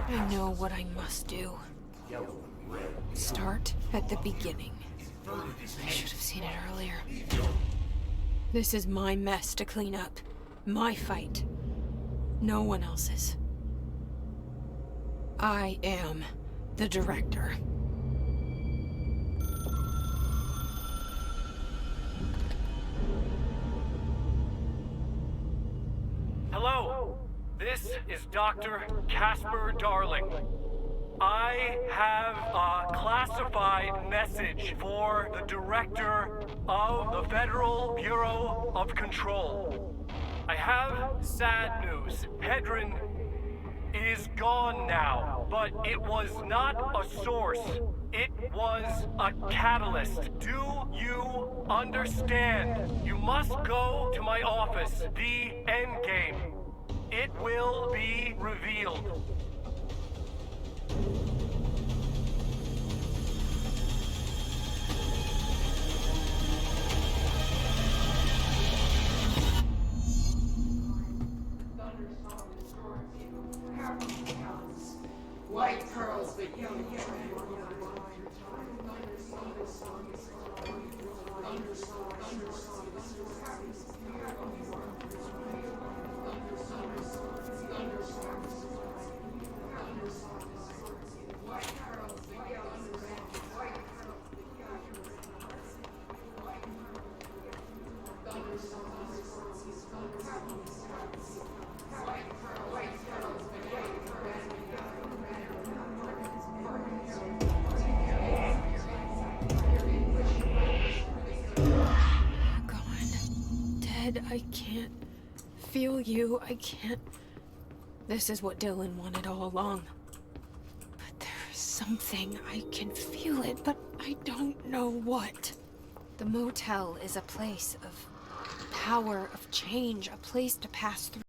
I know what I must do. Start at the beginning. I should have seen it earlier. This is my mess to clean up. My fight. No one else's. I am the director. Hello, this is Dr. Casper Darling. I have a classified message for the director of the Federal Bureau of Control. I have sad news. Hedron is gone now, but it was not a source. It was a catalyst. Do you understand? You must go to my office, the Endgame. It will be revealed. White pearls, but you I can't feel you. I can't. This is what Dylan wanted all along. But there's something. I can feel it, but I don't know what. The motel is a place of power, of change, a place to pass through.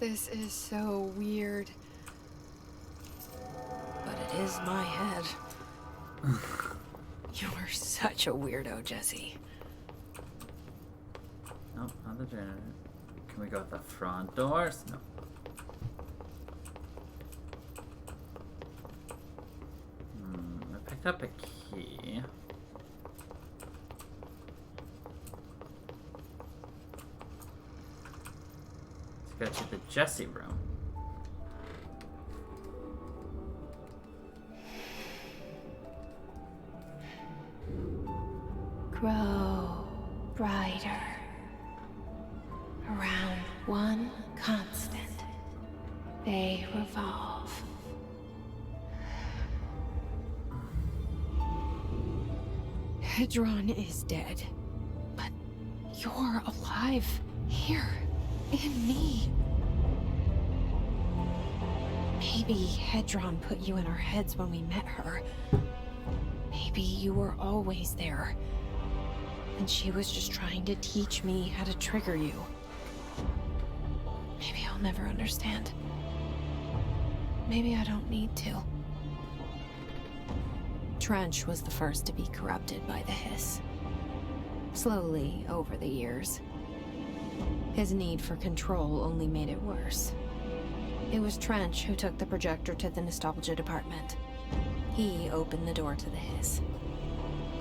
This is so weird. But it is my head. You're such a weirdo, Jesse. Nope, not the janitor. Can we go at the front doors? No. I picked up a key. Let's go to the Jesse room. Grow brighter. Around one constant, they revolve. Hedron is dead, but you're alive here in me. Maybe Hedron put you in our heads when we met her. Maybe you were always there, and she was just trying to teach me how to trigger you. Maybe I'll never understand. Maybe I don't need to. Trench was the first to be corrupted by the hiss. Slowly, over the years. His need for control only made it worse. It was Trench who took the projector to the nostalgia department. He opened the door to the hiss.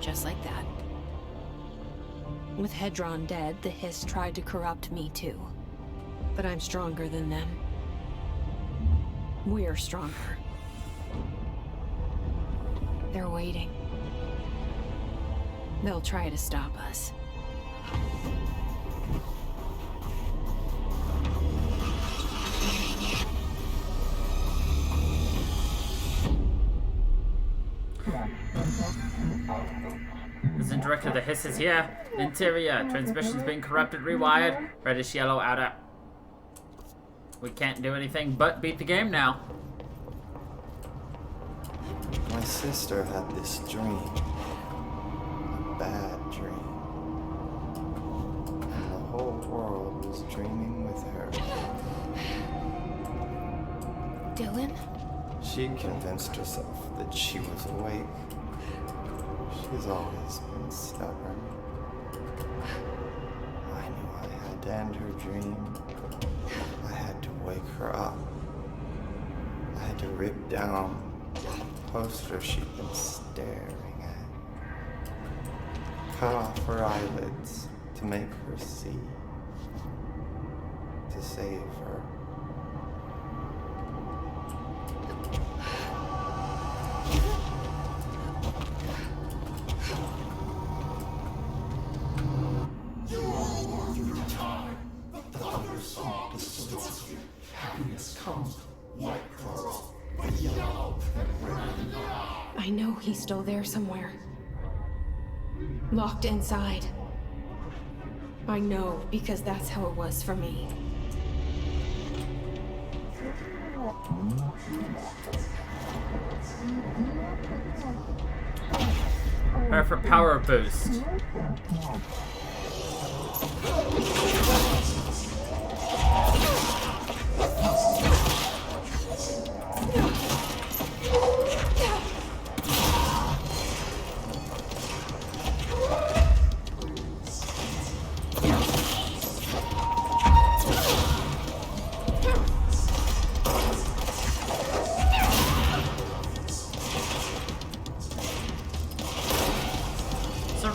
Just like that. With Hedron dead, the hiss tried to corrupt me too. But I'm stronger than them. We're stronger. They're waiting. They'll try to stop us. Isn't director the hiss is here. Interior, transmission's being corrupted, rewired. Reddish yellow outer. We can't do anything but beat the game now. My sister had this dream. A bad dream. And the whole world was dreaming with her. Dylan? She convinced herself that she was awake. She's always been stubborn. I knew I had to end her dream. I had to wake her up. I had to rip down the poster she'd been staring at. Cut off her eyelids to make her see. To save her. I know he's still there somewhere. Locked inside. I know, because that's how it was for me. Prepare for power boost.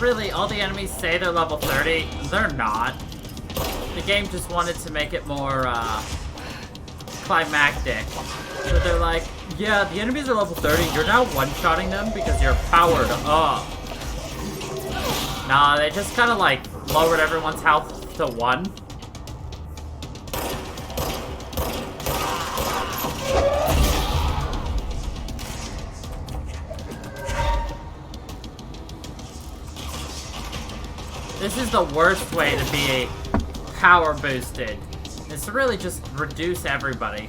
Really, all the enemies say they're level 30. They're not. The game just wanted to make it more climactic. So they're like, yeah, the enemies are level 30. You're now one-shotting them because you're powered up. Nah, they just kind of like lowered everyone's health to 1. This is the worst way to be power boosted. Is to really just reduce everybody.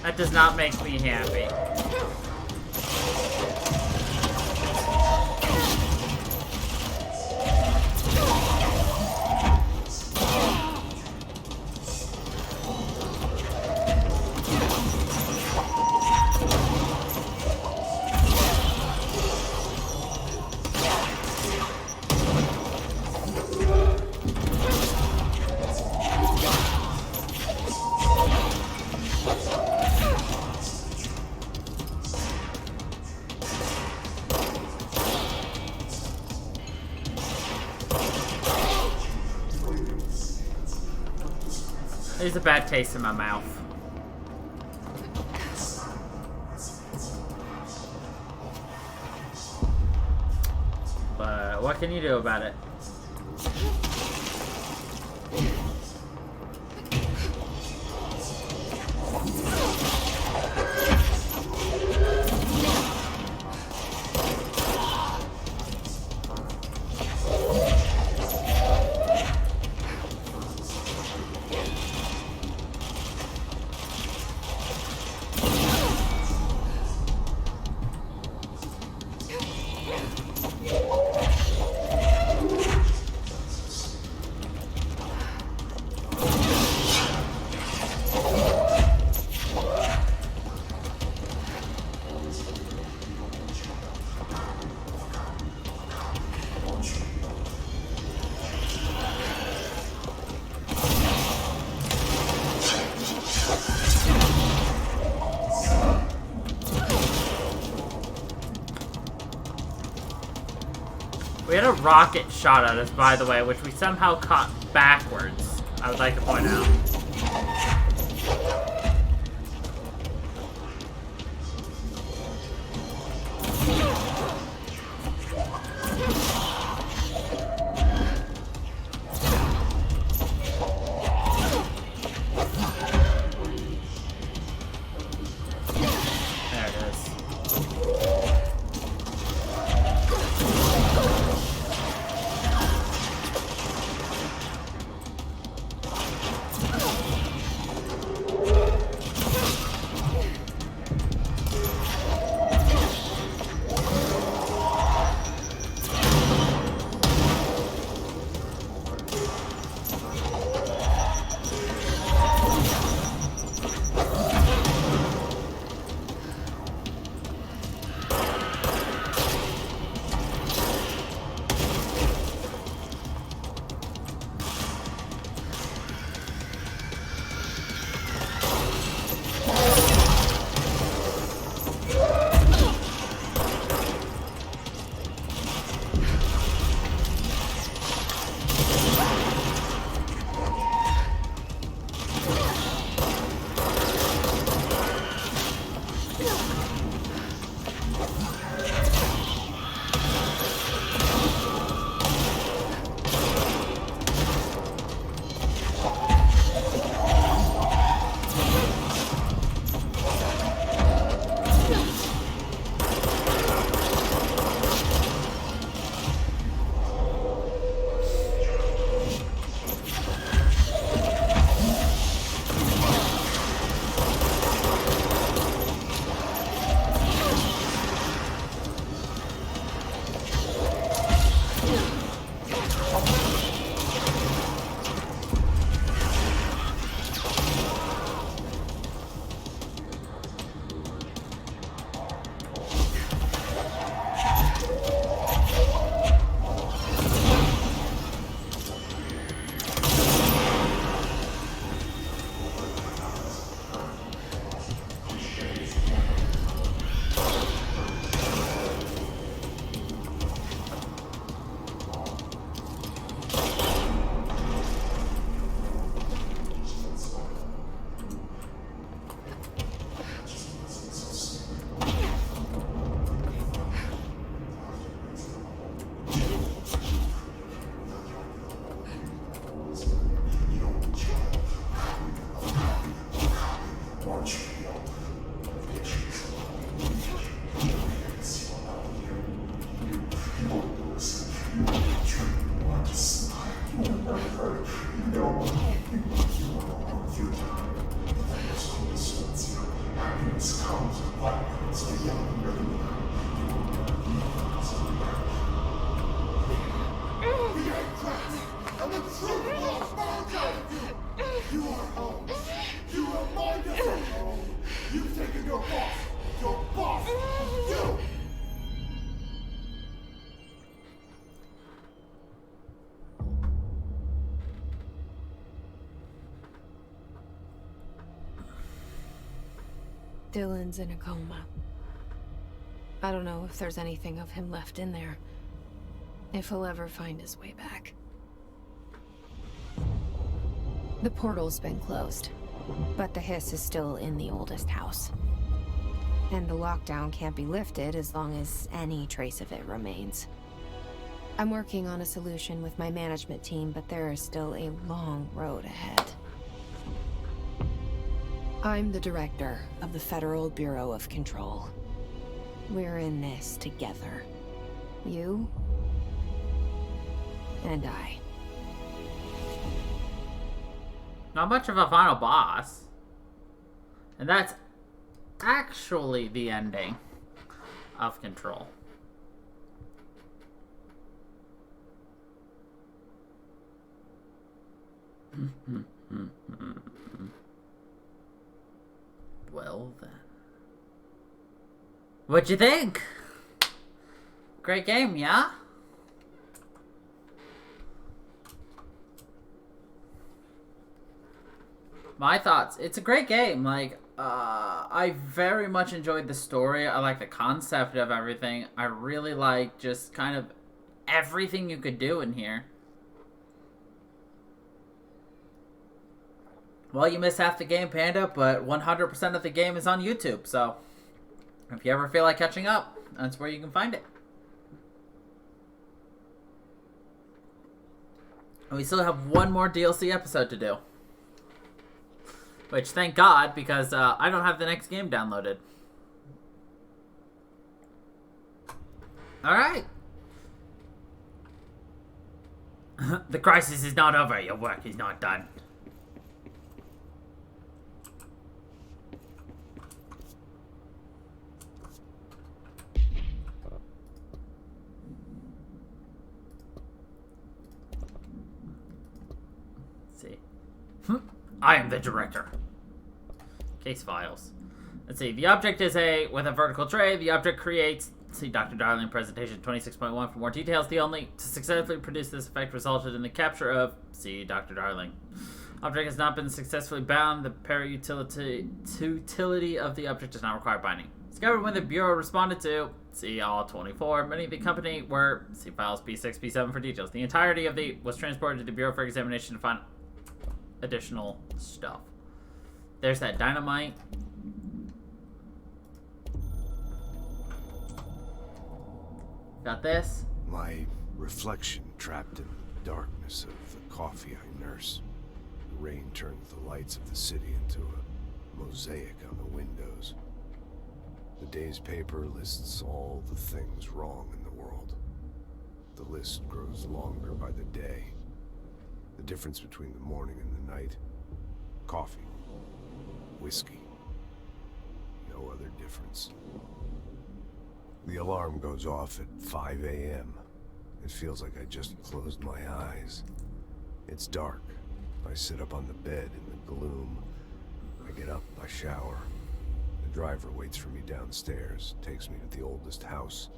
That does not make me happy. There's a bad taste in my mouth. But what can you do about it? We had a rocket shot at us, by the way, which we somehow caught backwards, I would like to point out. There it is. Dylan's in a coma. I don't know if there's anything of him left in there. If he'll ever find his way back. The portal's been closed, but the hiss is still in the oldest house. And the lockdown can't be lifted as long as any trace of it remains. I'm working on a solution with my management team, but there is still a long road ahead. I'm the director of the Federal Bureau of Control. We're in this together. You and I. Not much of a final boss. And that's actually the ending of Control. Well then. What'd you think? Great game, yeah? My thoughts. It's a great game. Like, I very much enjoyed the story. I like the concept of everything. I really like just kind of everything you could do in here. Well, you missed half the game, Panda, but 100% of the game is on YouTube, so if you ever feel like catching up, that's where you can find it. And we still have one more DLC episode to do. Which, thank God, because I don't have the next game downloaded. Alright. The crisis is not over. Your work is not done. I am the director. Case files. Let's see. The object is with a vertical tray. The object creates. See Dr. Darling presentation 26.1 for more details. The only to successfully produce this effect resulted in the capture of. See Dr. Darling. Object has not been successfully bound. The utility of the object does not require binding. Discovered when the Bureau responded to. See all 24. Many of the company were. See files B6, B7 for details. The entirety of the was transported to the Bureau for examination to find additional stuff. There's that dynamite. Got this. My reflection trapped in the darkness of the coffee I nurse. The rain turns the lights of the city into a mosaic on the windows. The day's paper lists all the things wrong in the world. The list grows longer by the day. The difference between the morning and the night. Coffee. Whiskey. No other difference. The alarm goes off at 5 a.m. It feels like I just closed my eyes. It's dark. I sit up on the bed in the gloom. I get up, I shower. The driver waits for me downstairs, takes me to the oldest house.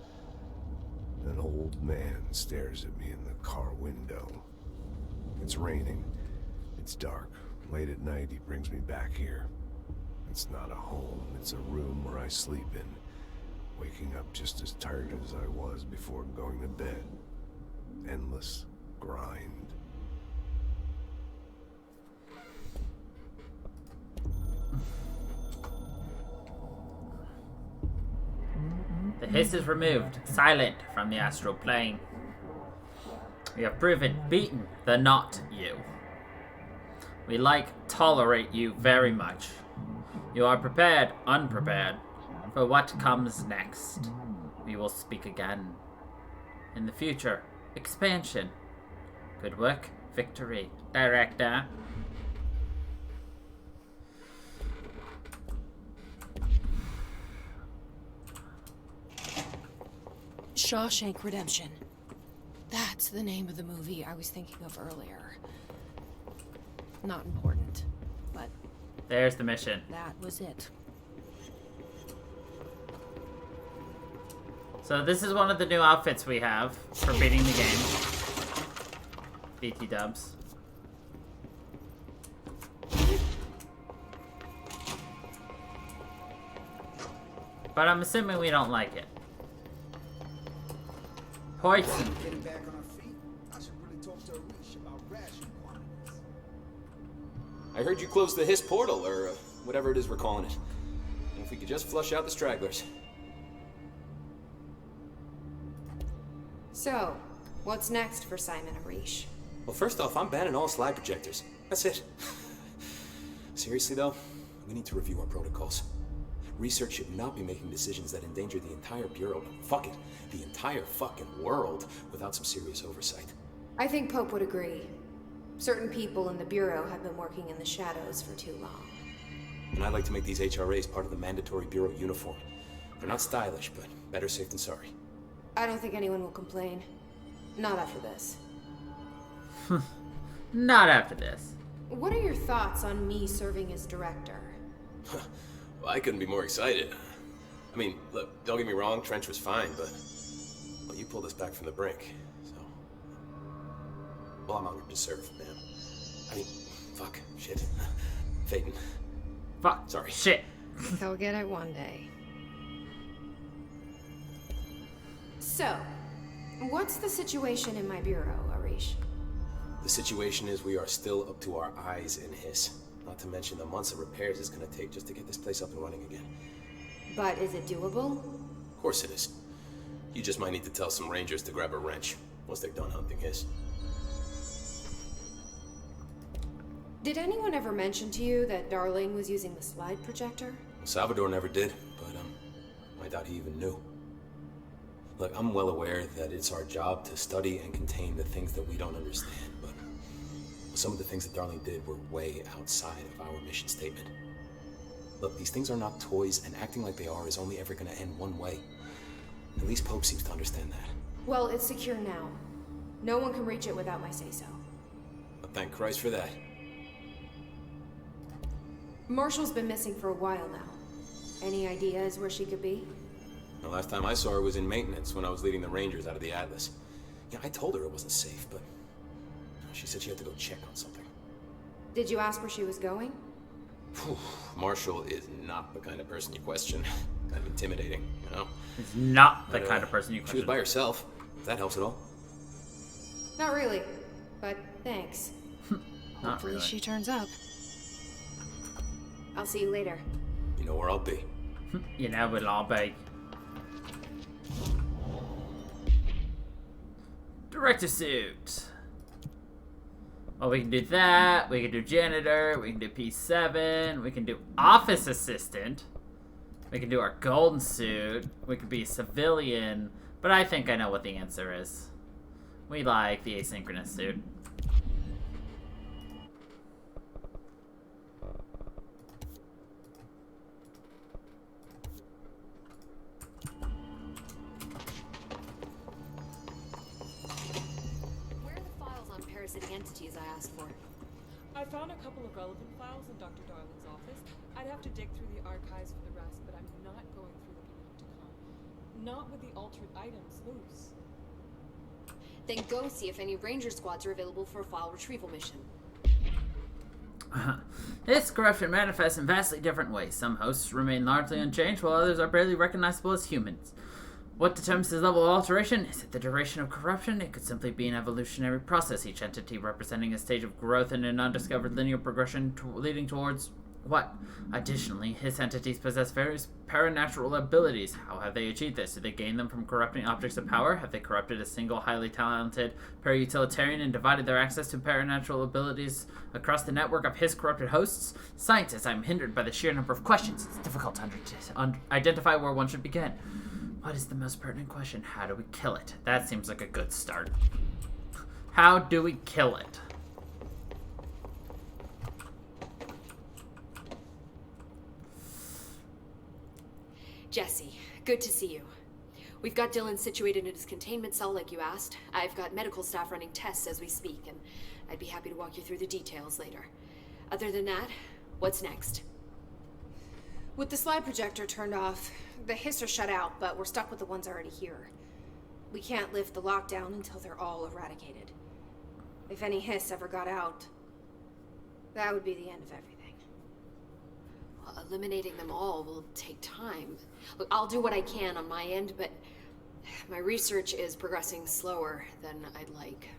An old man stares at me in the car window. It's raining. It's dark. Late at night, he brings me back here. It's not a home. It's a room where I sleep in. Waking up just as tired as I was before going to bed. Endless grind. The hiss is removed, silent from the astral plane. We have proven, beaten the not you. We tolerate you very much. You are prepared, unprepared, for what comes next. We will speak again. In the future, expansion. Good work, victory. Director. Shawshank Redemption. That's the name of the movie I was thinking of earlier. Not important, but... There's the mission. That was it. So this is one of the new outfits we have for beating the game. BT dubs. But I'm assuming we don't like it. Poison. Getting back on our feet, I should really talk to Arish about ration quantities. I heard you closed the Hiss portal, or whatever it is we're calling it. And if we could just flush out the stragglers. So, what's next for Simon Arish? Well, first off, I'm banning all slide projectors. That's it. Seriously, though, we need to review our protocols. Research should not be making decisions that endanger the entire Bureau, fuck it, the entire fucking world, without some serious oversight. I think Pope would agree. Certain people in the Bureau have been working in the shadows for too long. And I'd like to make these HRAs part of the mandatory Bureau uniform. They're not stylish, but better safe than sorry. I don't think anyone will complain. Not after this. Not after this. What are your thoughts on me serving as director? Well, I couldn't be more excited. I mean, look, don't get me wrong, Trench was fine, but well, you pulled us back from the brink, so... Well, I'm honored to serve, man. I mean, fuck, shit. Phaeton. Fuck. Sorry. Shit. They'll get it one day. So, what's the situation in my bureau, Arish? The situation is we are still up to our eyes in Hiss. Not to mention the months of repairs it's gonna take just to get this place up and running again. But is it doable? Of course it is. You just might need to tell some rangers to grab a wrench once they're done hunting Hiss. Did anyone ever mention to you that Darling was using the slide projector? Well, Salvador never did, but I doubt he even knew. Look, I'm well aware that it's our job to study and contain the things that we don't understand, but some of the things that Darling did were way outside of our mission statement. Look, these things are not toys, and acting like they are is only ever gonna end one way. At least Pope seems to understand that. Well, it's secure now. No one can reach it without my say-so. But thank Christ for that. Marshall's been missing for a while now. Any ideas where she could be? The last time I saw her was in maintenance when I was leading the Rangers out of the Atlas. Yeah, I told her it wasn't safe, but she said she had to go check on something. Did you ask where she was going? Whew, Marshall is not the kind of person you question. Kind of intimidating, you know? He's not the kind of person you question. She was by herself, if that helps at all. Not really, but thanks. Hopefully really. She turns up. I'll see you later. You know where I'll be. You know where I'll be. Director suit. Oh, we can do that. We can do janitor. We can do P7. We can do office assistant. We can do our golden suit. We could be a civilian. But I think I know what the answer is. We like the asynchronous suit. Entities I asked for. I found a couple of relevant files in Dr. Darling's office. I'd have to dig through the archives for the rest, but I'm not going through them in to come. Not with the altered items loose. Then go see if any ranger squads are available for a file retrieval mission. This corruption manifests in vastly different ways. Some hosts remain largely unchanged, while others are barely recognizable as humans. What determines this level of alteration? Is it the duration of corruption? It could simply be an evolutionary process, each entity representing a stage of growth in an undiscovered linear progression leading towards what? Additionally, his entities possess various paranatural abilities. How have they achieved this? Did they gain them from corrupting objects of power? Have they corrupted a single highly talented para-utilitarian and divided their access to paranatural abilities across the network of his corrupted hosts? Scientists, I'm hindered by the sheer number of questions. It's difficult to identify where one should begin. What is the most pertinent question? How do we kill it? That seems like a good start. How do we kill it? Jesse, good to see you. We've got Dylan situated in his containment cell like you asked. I've got medical staff running tests as we speak, and I'd be happy to walk you through the details later. Other than that, what's next? With the slide projector turned off, the Hiss are shut out, but we're stuck with the ones already here. We can't lift the lockdown until they're all eradicated. If any Hiss ever got out, that would be the end of everything. Well, eliminating them all will take time. Look, I'll do what I can on my end, but my research is progressing slower than I'd like.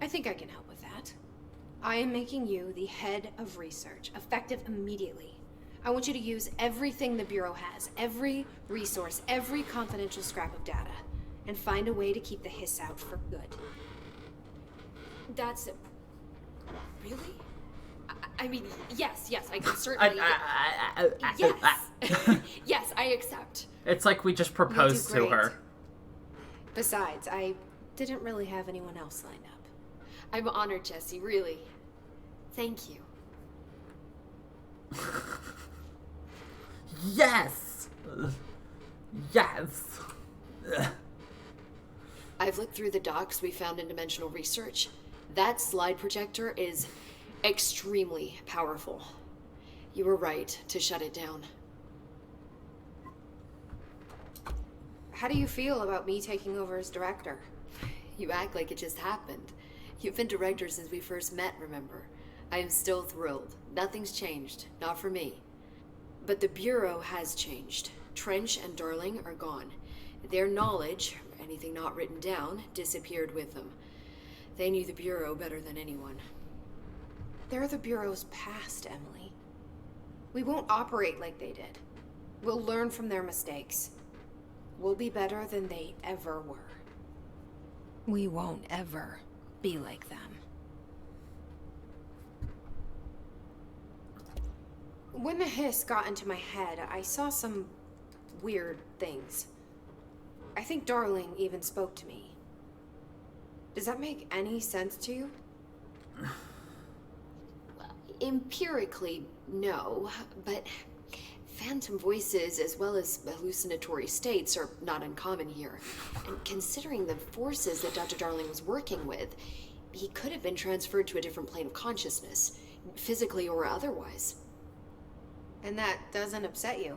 I think I can help with that. I am making you the head of research, effective immediately. I want you to use everything the Bureau has, every resource, every confidential scrap of data, and find a way to keep the hiss out for good. That's... Really? I mean, yes, I can certainly... Yes! Yes, I accept. It's like we just proposed to her. Besides, I didn't really have anyone else lined up. I'm honored, Jesse, really. Thank you. Yes! Yes! I've looked through the docs we found in Dimensional Research. That slide projector is extremely powerful. You were right to shut it down. How do you feel about me taking over as director? You act like it just happened. You've been director since we first met, remember? I am still thrilled. Nothing's changed. Not for me. But the Bureau has changed. Trench and Darling are gone. Their knowledge, anything not written down, disappeared with them. They knew the Bureau better than anyone. They're the Bureau's past, Emily. We won't operate like they did. We'll learn from their mistakes. We'll be better than they ever were. We won't ever be like them. When the hiss got into my head, I saw some weird things. I think Darling even spoke to me. Does that make any sense to you? Empirically, no, but phantom voices as well as hallucinatory states are not uncommon here. And considering the forces that Dr. Darling was working with, he could have been transferred to a different plane of consciousness, physically or otherwise. And that doesn't upset you?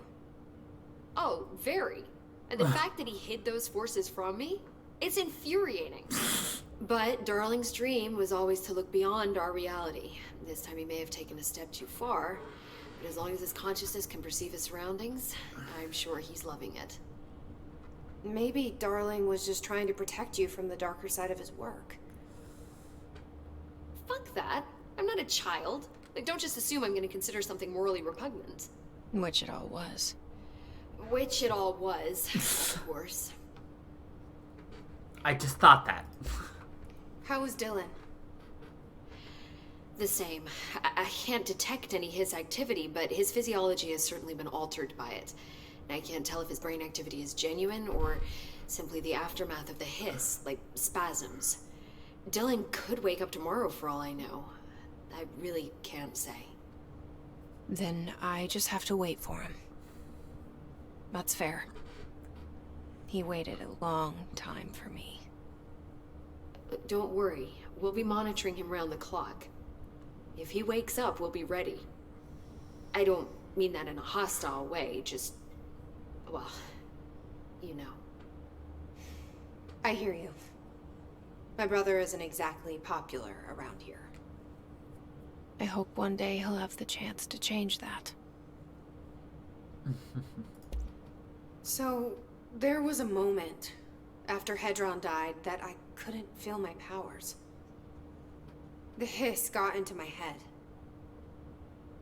Oh, very. And the fact that he hid those forces from me, it's infuriating. But Darling's dream was always to look beyond our reality. This time he may have taken a step too far, but as long as his consciousness can perceive his surroundings, I'm sure he's loving it. Maybe Darling was just trying to protect you from the darker side of his work. Fuck that. I'm not a child. Like, don't just assume I'm going to consider something morally repugnant. Which it all was. Which it all was, of course. I just thought that. How was Dylan? The same. I can't detect any his activity, but his physiology has certainly been altered by it. And I can't tell if his brain activity is genuine or simply the aftermath of the hiss, like spasms. Dylan could wake up tomorrow for all I know. I really can't say. Then I just have to wait for him. That's fair. He waited a long time for me. Don't worry. We'll be monitoring him round the clock. If he wakes up, we'll be ready. I don't mean that in a hostile way, just... well, you know. I hear you. My brother isn't exactly popular around here. I hope one day he'll have the chance to change that. So, there was a moment after Hedron died that I couldn't feel my powers. The hiss got into my head.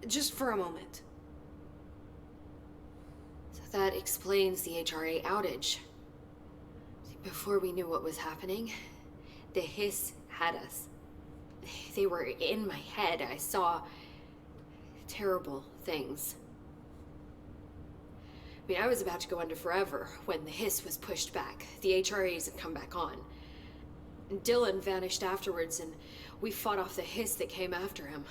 Just for a moment. So that explains the HRA outage. Before we knew what was happening, the hiss had us. They were in my head. I saw terrible things. I mean, I was about to go under forever when the hiss was pushed back. The HRAs had come back on. Dylan vanished afterwards, and we fought off the hiss that came after him.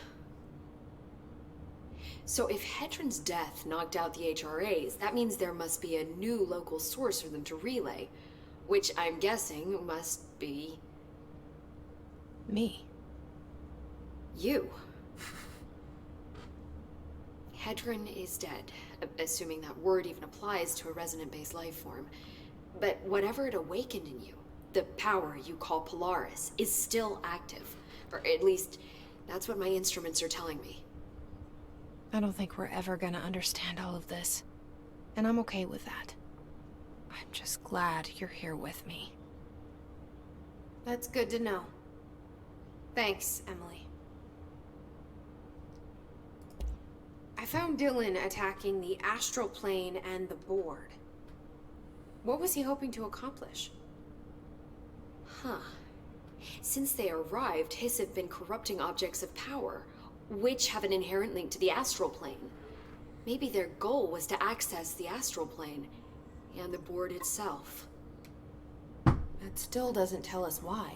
So if Hedron's death knocked out the HRAs, that means there must be a new local source for them to relay, which I'm guessing must be... me. You. Hedron is dead, assuming that word even applies to a resonant-based life form. But whatever it awakened in you, the power you call Polaris, is still active. Or at least, that's what my instruments are telling me. I don't think we're ever gonna understand all of this. And I'm okay with that. I'm just glad you're here with me. That's good to know. Thanks, Emily. I found Dylan attacking the astral plane and the board. What was he hoping to accomplish? Huh. Since they arrived, Hiss have been corrupting objects of power, which have an inherent link to the astral plane. Maybe their goal was to access the astral plane and the board itself. That still doesn't tell us why.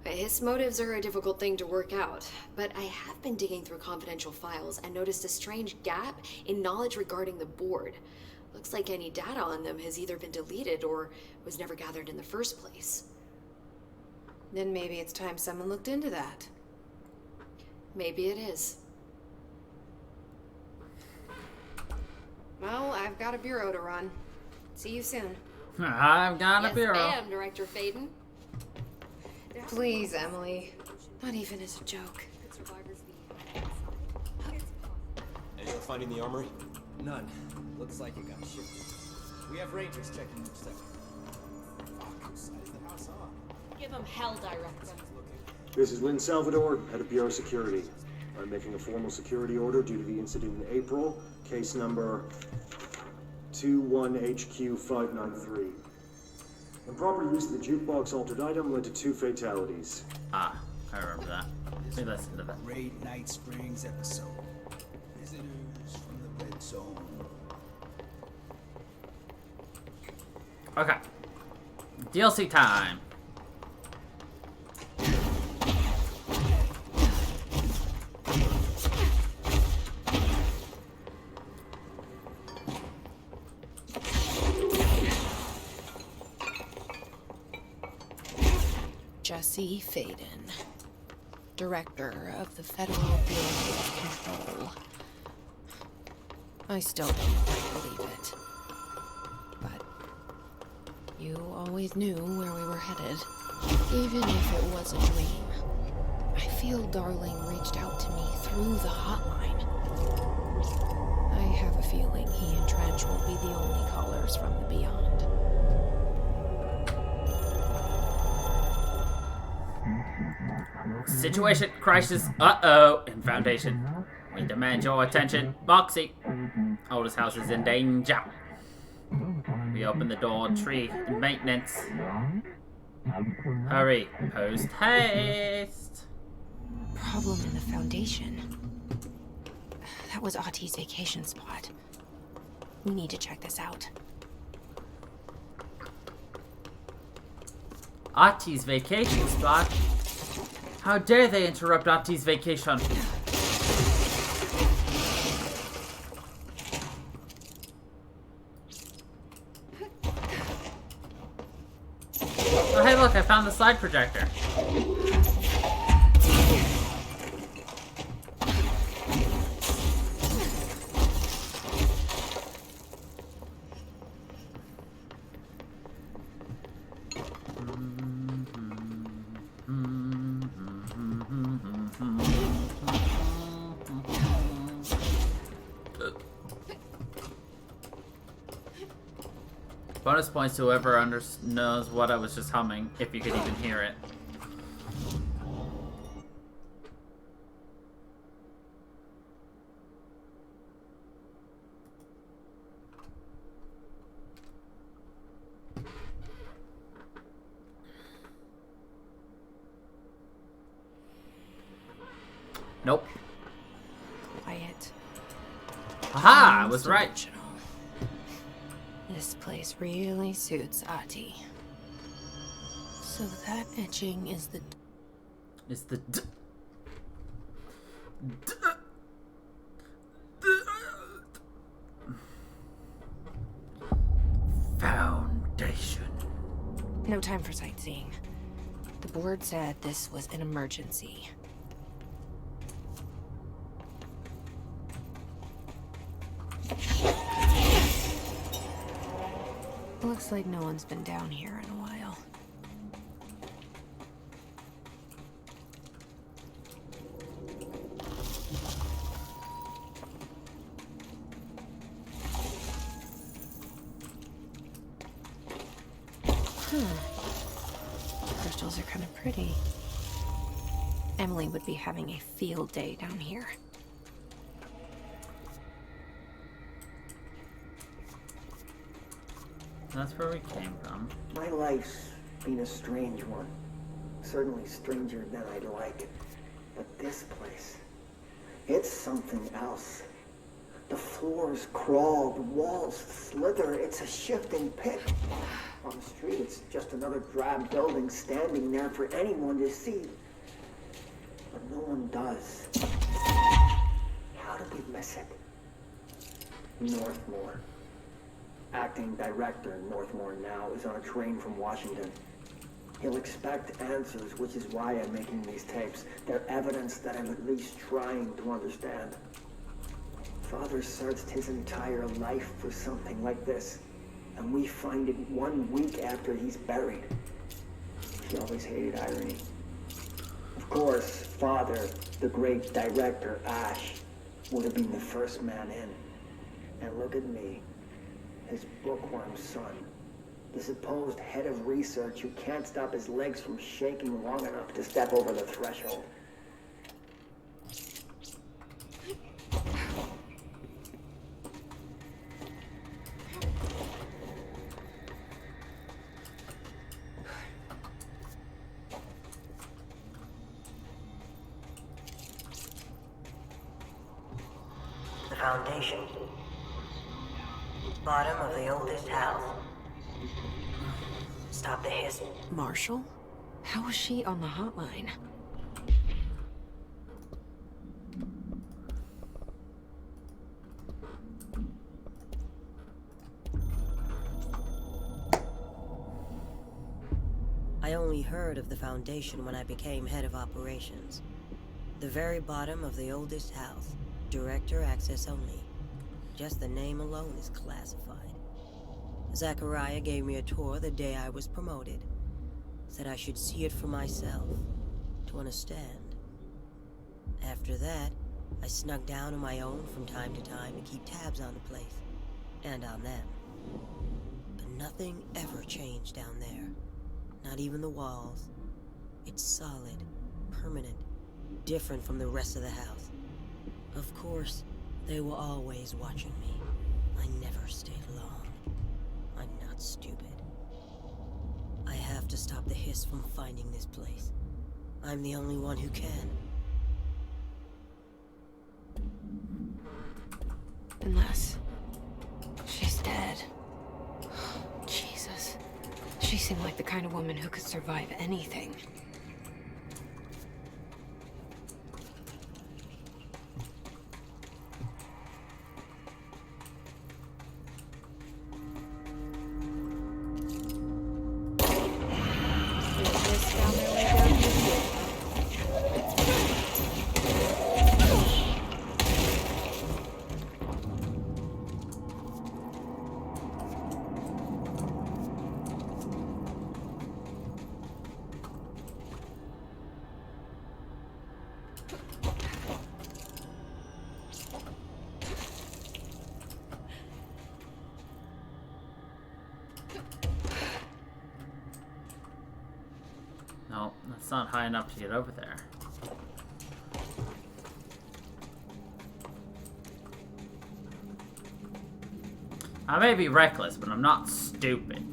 His motives are a difficult thing to work out, but I have been digging through confidential files and noticed a strange gap in knowledge regarding the board. Looks like any data on them has either been deleted or was never gathered in the first place. Then maybe it's time someone looked into that. Maybe it is. Well, I've got a bureau to run. See you soon. I've got a bureau. Yes, ma'am, Director Faden. Please, Emily. Not even as a joke. Any luck finding the armory? None. Looks like it got shifted. We have rangers checking each sector. Fuck, whose side is the house on? Give him hell, Director. This is Lynn Salvador, head of Bureau Security. I'm making a formal security order due to the incident in April, case number 21HQ593. Improper use of the jukebox altered item led to 2 fatalities. Ah, I remember that. Let me listen to that. Great Night Springs episode. Visitors from the red zone. Okay. DLC time. Jesse Faden, Director of the Federal Bureau of Control. I still don't quite believe it. But you always knew where we were headed, even if it was a dream. I feel Darling reached out to me through the hotline. I have a feeling he and Trench will be the only callers from the beyond. Situation, crisis, uh-oh, in Foundation. We demand your attention. Moxie. Oldest house is in danger. We open the door, tree, maintenance. Hurry, post haste. Problem in the Foundation. That was Auti's vacation spot. We need to check this out. Auti's vacation spot? How dare they interrupt Auti's vacation? Oh hey look, I found the slide projector. Bonus points to whoever knows what I was just humming, if you could even hear it. Nope. Quiet. Aha! I was right. This place really suits Ahti. So that etching is the... Is the Foundation. No time for sightseeing. The board said this was an emergency. Looks like no one's been down here in a while. Crystals are kind of pretty. Emily would be having a field day down here. That's where we came from. My life's been a strange one. Certainly stranger than I'd like. But this place, it's something else. The floors crawl, the walls slither. It's a shifting pit. On the street, it's just another drab building standing there for anyone to see. But no one does. How did we miss it? Northmore. Acting director Northmore now is on a train from Washington. He'll expect answers, which is why I'm making these tapes. They're evidence that I'm at least trying to understand. Father searched his entire life for something like this, and we find it 1 week after he's buried. He always hated irony. Of course, Father, the great director, Ash, would have been the first man in. And look at me, his bookworm son. The supposed head of research who can't stop his legs from shaking long enough to step over the threshold. The foundation. Bottom of the oldest house. Stop the hiss. Marshall? How was she on the hotline? I only heard of the Foundation when I became head of operations. The very bottom of the oldest house. Director access only. Just the name alone is classified. Zachariah gave me a tour the day I was promoted. Said I should see it for myself, to understand. After that, I snuck down on my own from time to time to keep tabs on the place, and on them. But nothing ever changed down there. Not even the walls. It's solid, permanent, different from the rest of the house. Of course, they were always watching me. I never stayed long. I'm not stupid. I have to stop the hiss from finding this place. I'm the only one who can. Unless she's dead. Jesus. She seemed like the kind of woman who could survive anything. No, that's not high enough to get over there. I may be reckless, but I'm not stupid.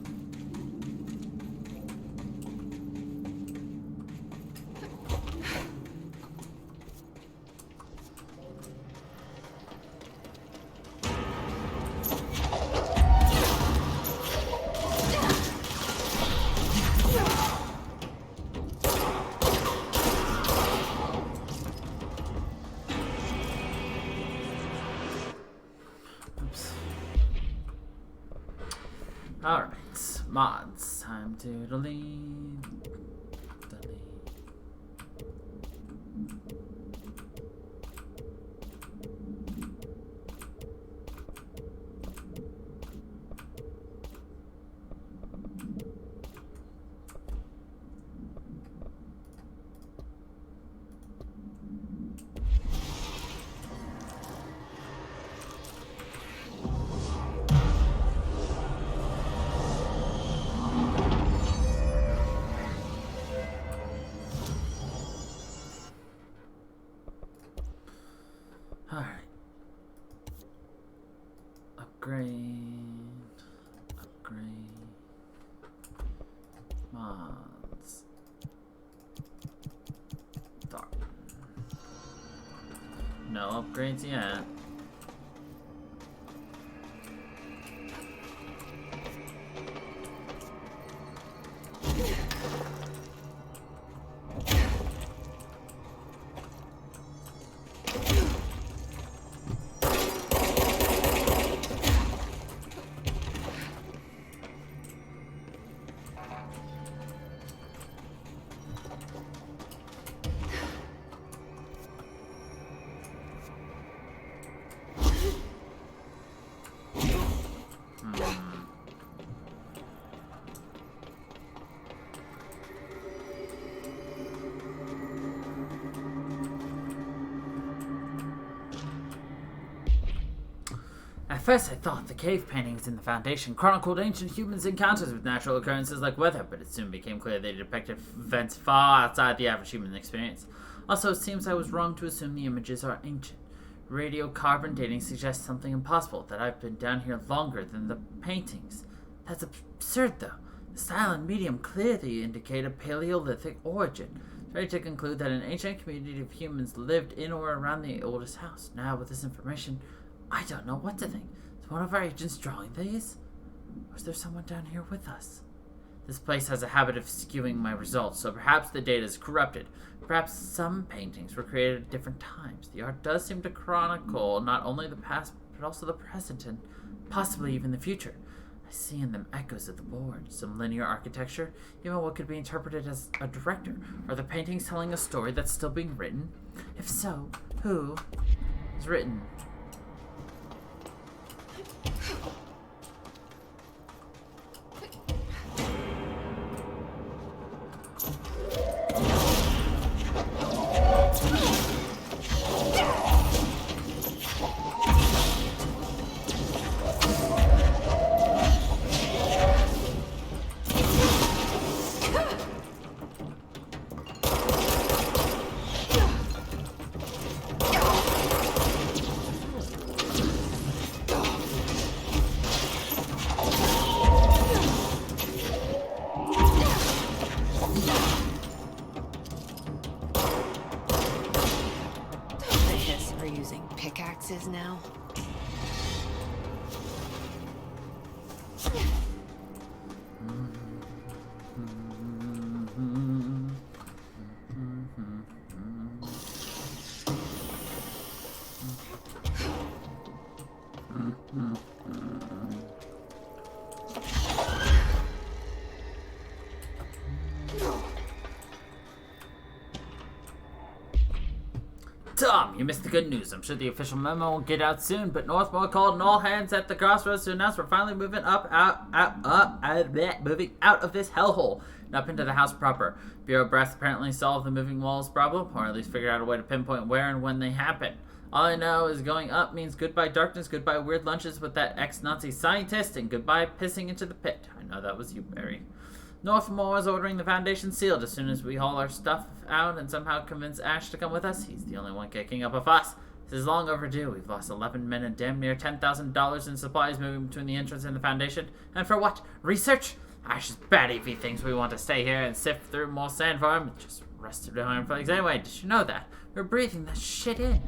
Alright, mods. Time to delete. upgrades yet. At first I thought the cave paintings in the Foundation chronicled ancient humans' encounters with natural occurrences like weather, but it soon became clear they depicted events far outside the average human experience. Also, it seems I was wrong to assume the images are ancient. Radiocarbon dating suggests something impossible, that I've been down here longer than the paintings. That's absurd, though. The style and medium clearly indicate a Paleolithic origin. It's ready to conclude that an ancient community of humans lived in or around the oldest house. Now, with this information, I don't know what to think. Is one of our agents drawing these? Or is there someone down here with us? This place has a habit of skewing my results, so perhaps the data is corrupted. Perhaps some paintings were created at different times. The art does seem to chronicle not only the past, but also the present and possibly even the future. I see in them echoes of the board, some linear architecture, even what could be interpreted as a director. Are the paintings telling a story that's still being written? If so, who has written? Pickaxes now? Tom, you missed the good news. I'm sure the official memo will get out soon, but Northmore called on all hands at the crossroads to announce we're finally moving moving out of this hellhole and up into the house proper. Bureau brass apparently solved the moving walls problem, or at least figured out a way to pinpoint where and when they happen. All I know is going up means goodbye darkness, goodbye weird lunches with that ex-Nazi scientist, and goodbye pissing into the pit. I know that was you, Barry. Northmore is ordering the Foundation sealed as soon as we haul our stuff out and somehow convince Ash to come with us. He's the only one kicking up a fuss. This is long overdue. We've lost 11 men and damn near $10,000 in supplies moving between the entrance and the Foundation. And for what? Research? Ash is batty if he thinks we want to stay here and sift through more sand for him. Just rested behind flags anyway. Did you know that? We're breathing that shit in.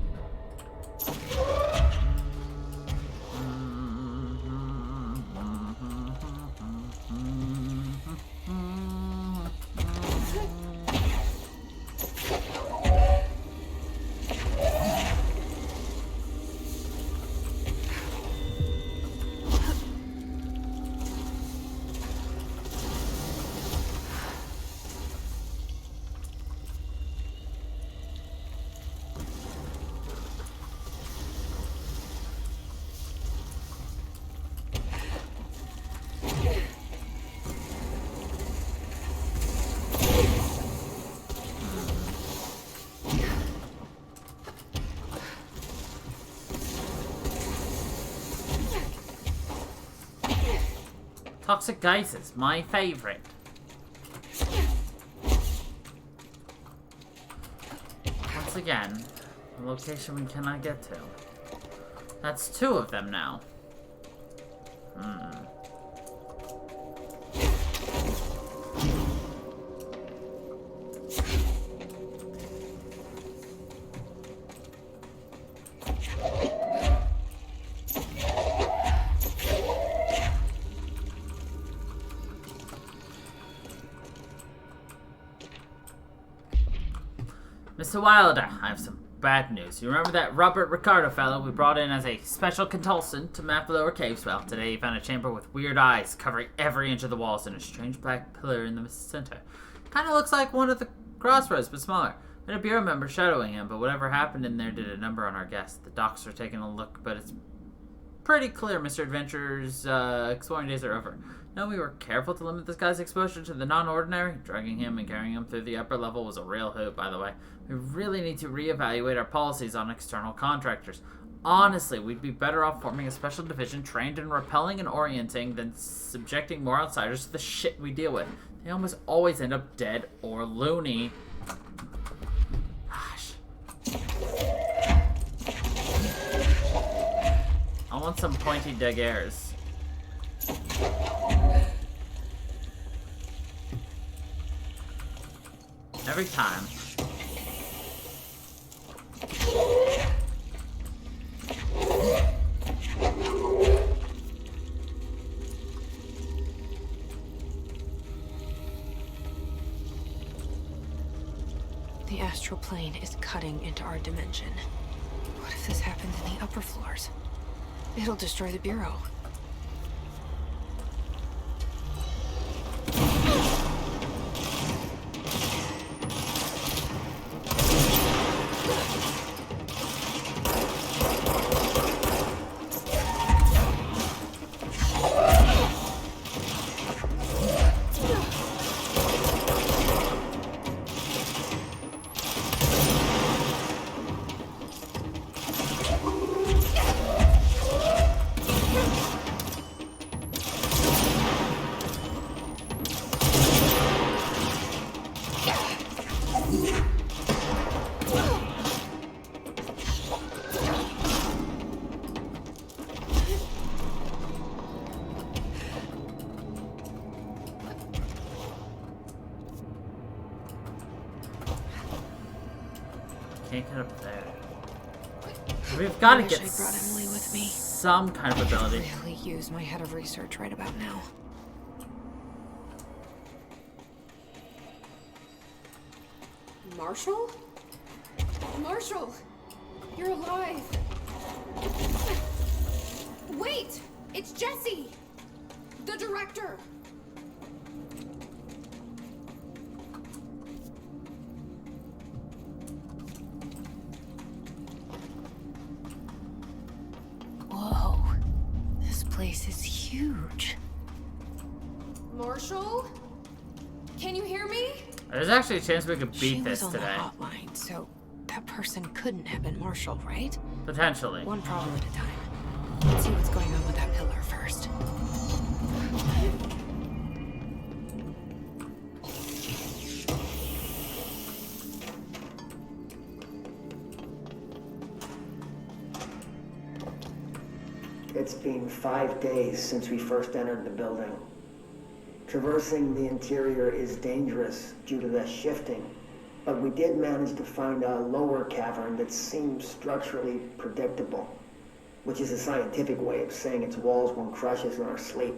Toxic gases, my favorite. Once again, a location we cannot get to. That's 2 of them now. Mr. Wilder, I have some bad news. You remember that Robert Ricardo fellow we brought in as a special consultant to map the lower caves? Well, today he found a chamber with weird eyes covering every inch of the walls and a strange black pillar in the center. Kind of looks like one of the crossroads, but smaller. And a bureau member shadowing him, but whatever happened in there did a number on our guest. The docs are taking a look, but it's pretty clear Mr. Adventure's exploring days are over. No, we were careful to limit this guy's exposure to the non-ordinary. Dragging him and carrying him through the upper level was a real hoot, by the way. We really need to reevaluate our policies on external contractors. Honestly, we'd be better off forming a special division trained in repelling and orienting than subjecting more outsiders to the shit we deal with. They almost always end up dead or loony. Gosh. I want some pointy daggers. Every time. The astral plane is cutting into our dimension. What if this happens in the upper floors? It'll destroy the bureau. Can't get up there. We've got to get I brought Emily with me. some kind of ability. Really use my head of research right about now. Marshall? Marshall! You're alive! Wait! It's Jesse! The director! Whoa. This place is huge. Marshall? Can you hear me? There's actually a chance we could She beat was this on today. the hotline, so that person couldn't have been Marshall, right? Potentially. One problem at a time. Let's see what's going on with that pillar first. It's been 5 days since we first entered the building. Traversing the interior is dangerous due to the shifting, but we did manage to find a lower cavern that seems structurally predictable, which is a scientific way of saying its walls won't crush us in our sleep.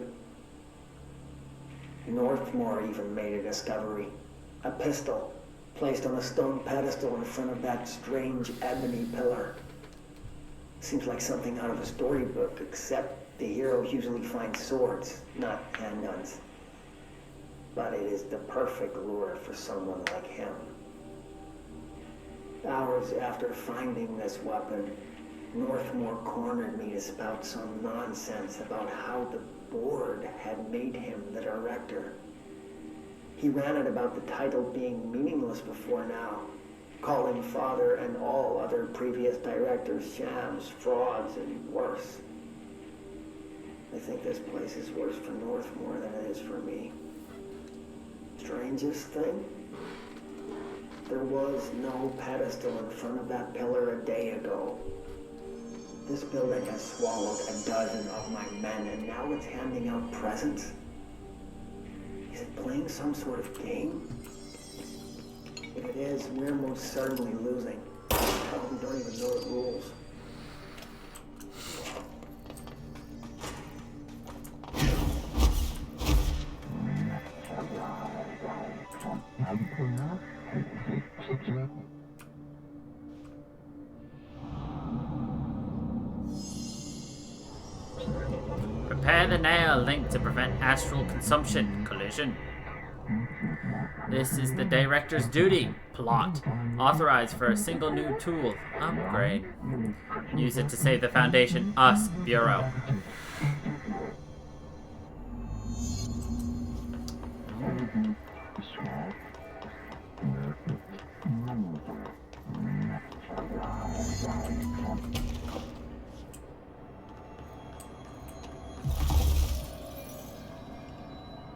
Northmore even made a discovery. A pistol placed on a stone pedestal in front of that strange ebony pillar. Seems like something out of a storybook, except the heroes usually find swords, not handguns. But it is the perfect lure for someone like him. Hours after finding this weapon, Northmore cornered me to spout some nonsense about how the board had made him the director. He ranted about the title being meaningless before now, calling Father and all other previous directors shams, frauds, and worse. I think this place is worse for Northmore than it is for me. Strangest thing? There was no pedestal in front of that pillar a day ago. This building has swallowed a dozen of my men, and now it's handing out presents? Is it playing some sort of game? If it is, we're most certainly losing. We don't even know the rules. Prepare the nail link to prevent astral consumption. Collision. This is the director's duty. Plot. Authorized for a single new tool. Upgrade. Use it to save the Foundation. Us. Bureau.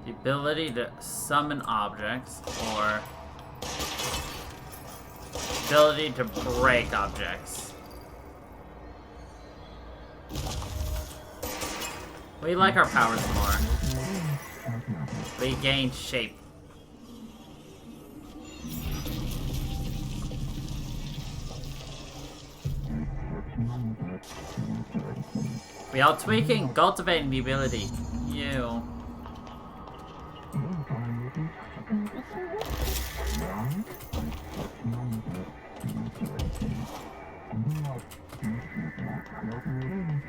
The ability to summon objects, or ability to break objects. We like our powers more. We gain shape. We are tweaking, cultivating the ability. You.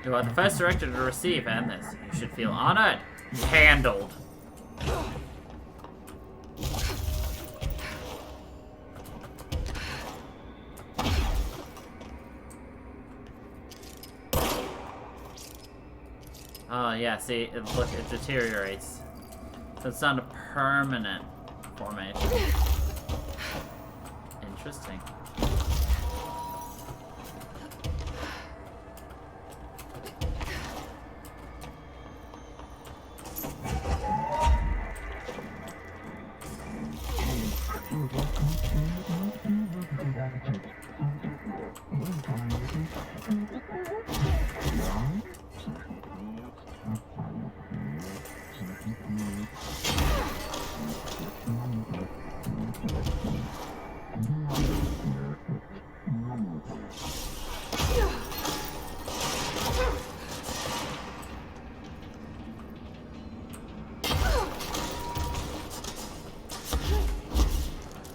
You are the first director to receive and this. You should feel honored. Handled. Oh yeah, see, look, it deteriorates. So it's not a permanent formation. Interesting.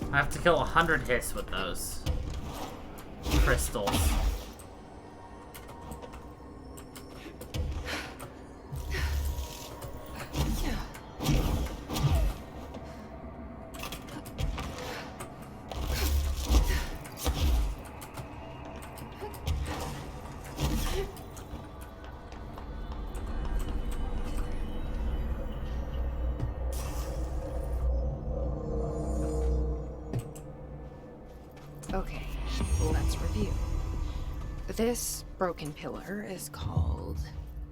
I have to kill 100 hits with those crystals. Okay, let's review. This broken pillar is called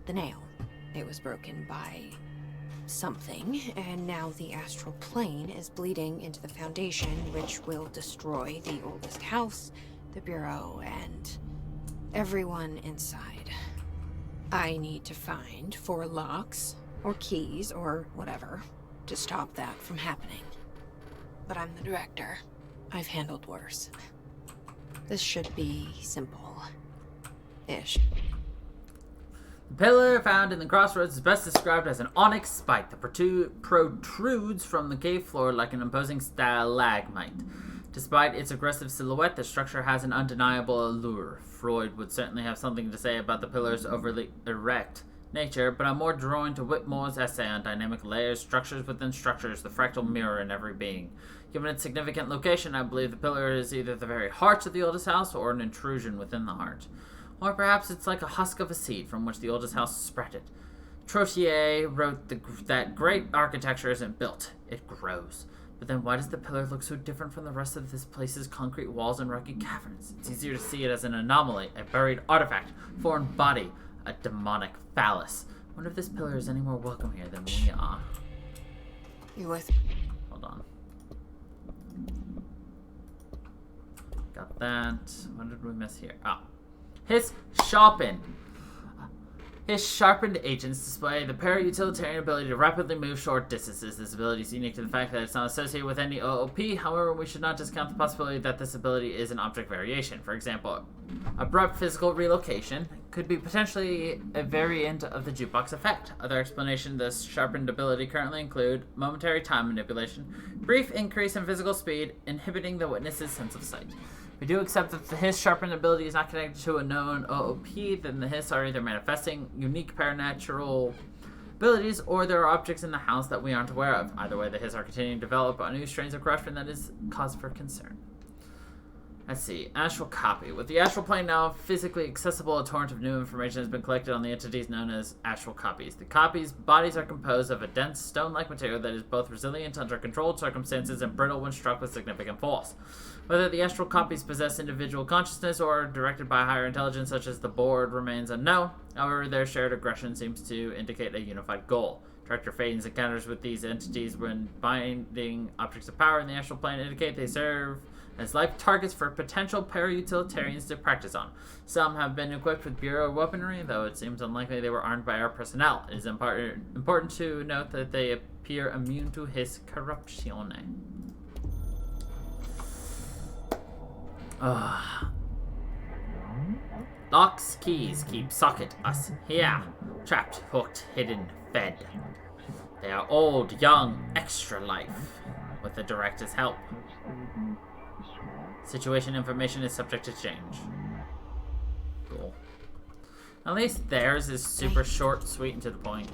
the nail. It was broken by something, and now the astral plane is bleeding into the Foundation, which will destroy the oldest house, the Bureau, and everyone inside. I need to find 4 locks, or keys, or whatever, to stop that from happening. But I'm the director. I've handled worse. This should be simple-ish. The pillar found in the crossroads is best described as an onyx spike that protrudes from the cave floor like an imposing stalagmite. Despite its aggressive silhouette, the structure has an undeniable allure. Freud would certainly have something to say about the pillar's overly erect nature, but I'm more drawn to Whitmore's essay on dynamic layers, structures within structures, the fractal mirror in every being. Given its significant location, I believe the pillar is either the very heart of the oldest house or an intrusion within the heart. Or perhaps it's like a husk of a seed from which the oldest house sprouted. Trottier wrote that great architecture isn't built, it grows. But then why does the pillar look so different from the rest of this place's concrete walls and rocky caverns? It's easier to see it as an anomaly, a buried artifact, foreign body, a demonic phallus. I wonder if this pillar is any more welcome here than we are. You with? Hold on. Got that. What did we miss here? Ah. His sharpened. His sharpened agents display the para-utilitarian ability to rapidly move short distances. This ability is unique to the fact that it's not associated with any OOP. However, we should not discount the possibility that this ability is an object variation. For example, abrupt physical relocation could be potentially a variant of the jukebox effect. Other explanations of this sharpened ability currently include momentary time manipulation, brief increase in physical speed, inhibiting the witness's sense of sight. We do accept that the Hiss sharpened ability is not connected to a known OOP, then the Hiss are either manifesting unique paranatural abilities, or there are objects in the house that we aren't aware of. Either way, the Hiss are continuing to develop new strains of corruption that is cause for concern. Let's see. Astral copy. With the astral plane now physically accessible, a torrent of new information has been collected on the entities known as astral copies. The copies' bodies are composed of a dense stone-like material that is both resilient under controlled circumstances and brittle when struck with significant force. Whether the astral copies possess individual consciousness or are directed by higher intelligence such as the board remains unknown. However, their shared aggression seems to indicate a unified goal. Director Faden's encounters with these entities when binding objects of power in the astral plane indicate they serve as life targets for potential para-utilitarians to practice on. Some have been equipped with Bureau weaponry, though it seems unlikely they were armed by our personnel. It is important to note that they appear immune to his corruptione. Locks, keys, keep socket, us here. Trapped, hooked, hidden, fed. They are old, young, extra life. With the director's help. Situation information is subject to change. Cool. At least theirs is super short, sweet, and to the point.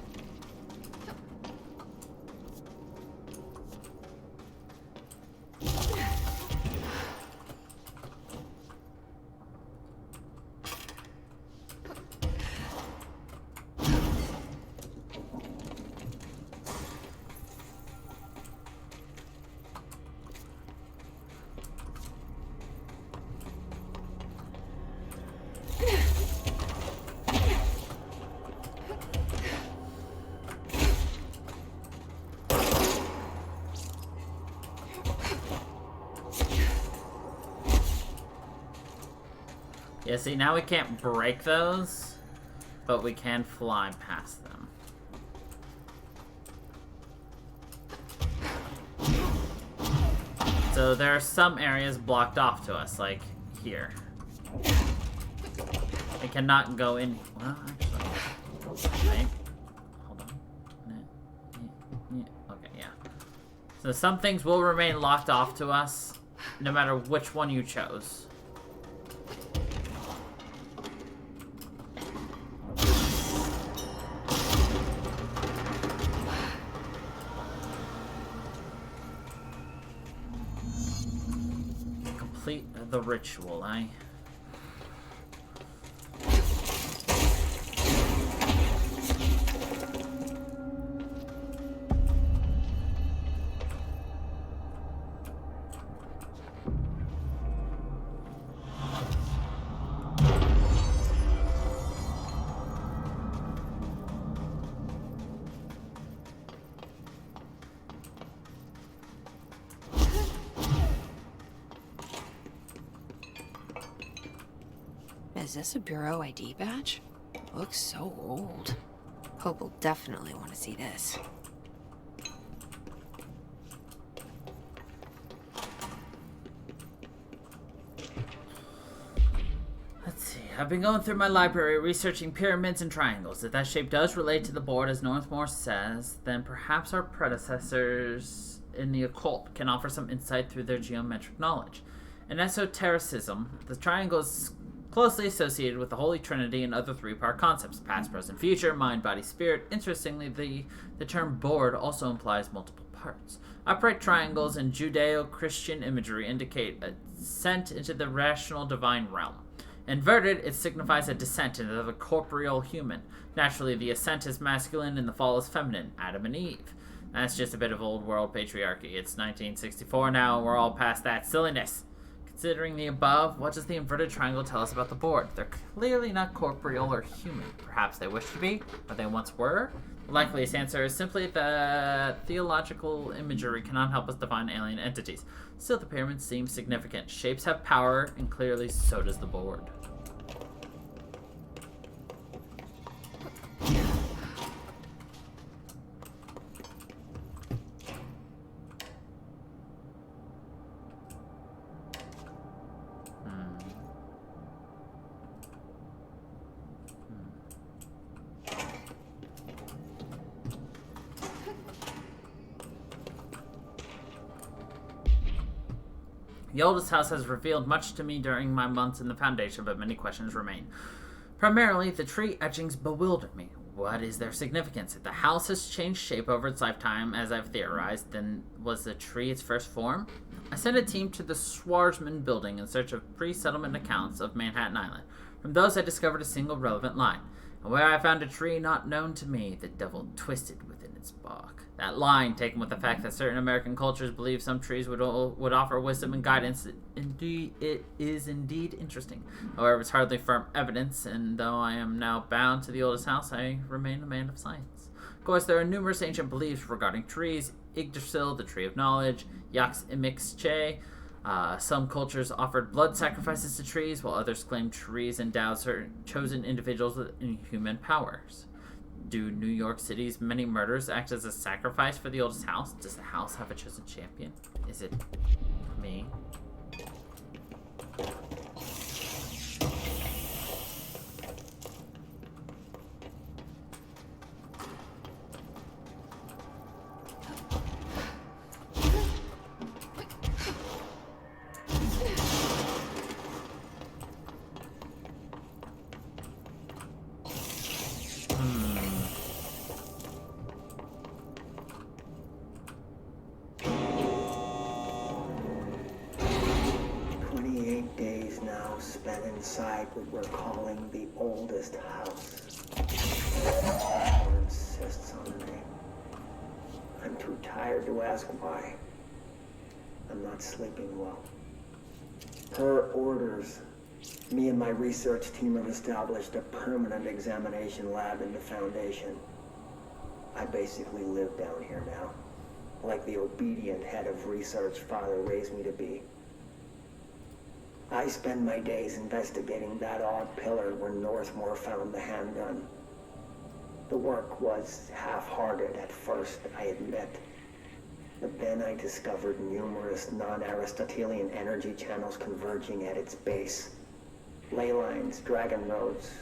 Yeah, see, now we can't break those, but we can fly past them. So there are some areas blocked off to us, like here. We cannot go in. Well, actually, wait. Hold on. Okay, yeah. So some things will remain locked off to us, no matter which one you chose. The ritual, eh? Is this a Bureau ID badge? Looks so old. Hope will definitely want to see this. Let's see. I've been going through my library researching pyramids and triangles. If that shape does relate to the board, as Northmore says, then perhaps our predecessors in the occult can offer some insight through their geometric knowledge. In esotericism, the triangle is closely associated with the Holy Trinity and other three-part concepts, past, present, future, mind, body, spirit. Interestingly, the term board also implies multiple parts. Upright triangles in Judeo-Christian imagery indicate a descent into the rational divine realm. Inverted, it signifies a descent into the corporeal human. Naturally, the ascent is masculine and the fall is feminine, Adam and Eve. That's just a bit of old world patriarchy. It's 1964 now, and we're all past that silliness. Considering the above, what does the inverted triangle tell us about the board? They're clearly not corporeal or human. Perhaps they wish to be, or they once were? The likeliest answer is simply that theological imagery cannot help us define alien entities. Still, the pyramids seem significant. Shapes have power, and clearly so does the board. The oldest house has revealed much to me during my months in the Foundation, but many questions remain. Primarily, the tree etchings bewilder me. what is their significance? If the house has changed shape over its lifetime, as I've theorized, then was the tree its first form? I sent a team to the Schwarzman building in search of pre-settlement accounts of Manhattan Island. From those, I discovered a single relevant line. And where I found a tree not known to me, the devil twisted within its bark. That line, taken with the fact that certain American cultures believe some trees would offer wisdom and guidance, it is indeed interesting. However, it's hardly firm evidence, and though I am now bound to the oldest house, I remain a man of science. Of course, there are numerous ancient beliefs regarding trees. Yggdrasil, the tree of knowledge, Yax Imixche. Some cultures offered blood sacrifices to trees, while others claimed trees endowed certain chosen individuals with inhuman powers. Do New York City's many murders act as a sacrifice for the oldest house? Does the house have a chosen champion? Is it me? Inside what we're calling the oldest house. Everyone insists on the name. I'm too tired to ask why. I'm not sleeping well. Per orders, me and my research team have established a permanent examination lab in the Foundation. I basically live down here now, like the obedient head of research Father raised me to be. I spend my days investigating that odd pillar where Northmore found the handgun. The work was half-hearted at first, I admit. But then I discovered numerous non-Aristotelian energy channels converging at its base. Ley lines, dragon roads,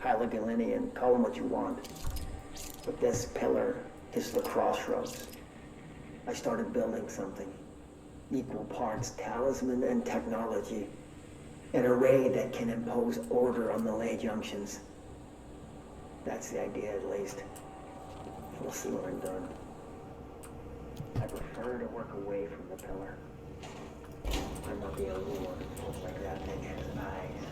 Hylogalinian, call them what you want. But this pillar is the crossroads. I started building something. Equal parts talisman and technology. An array that can impose order on the ley junctions. That's the idea, at least. We'll see when I'm done. I prefer to work away from the pillar. I'm not the only one who feels like that thing has eyes.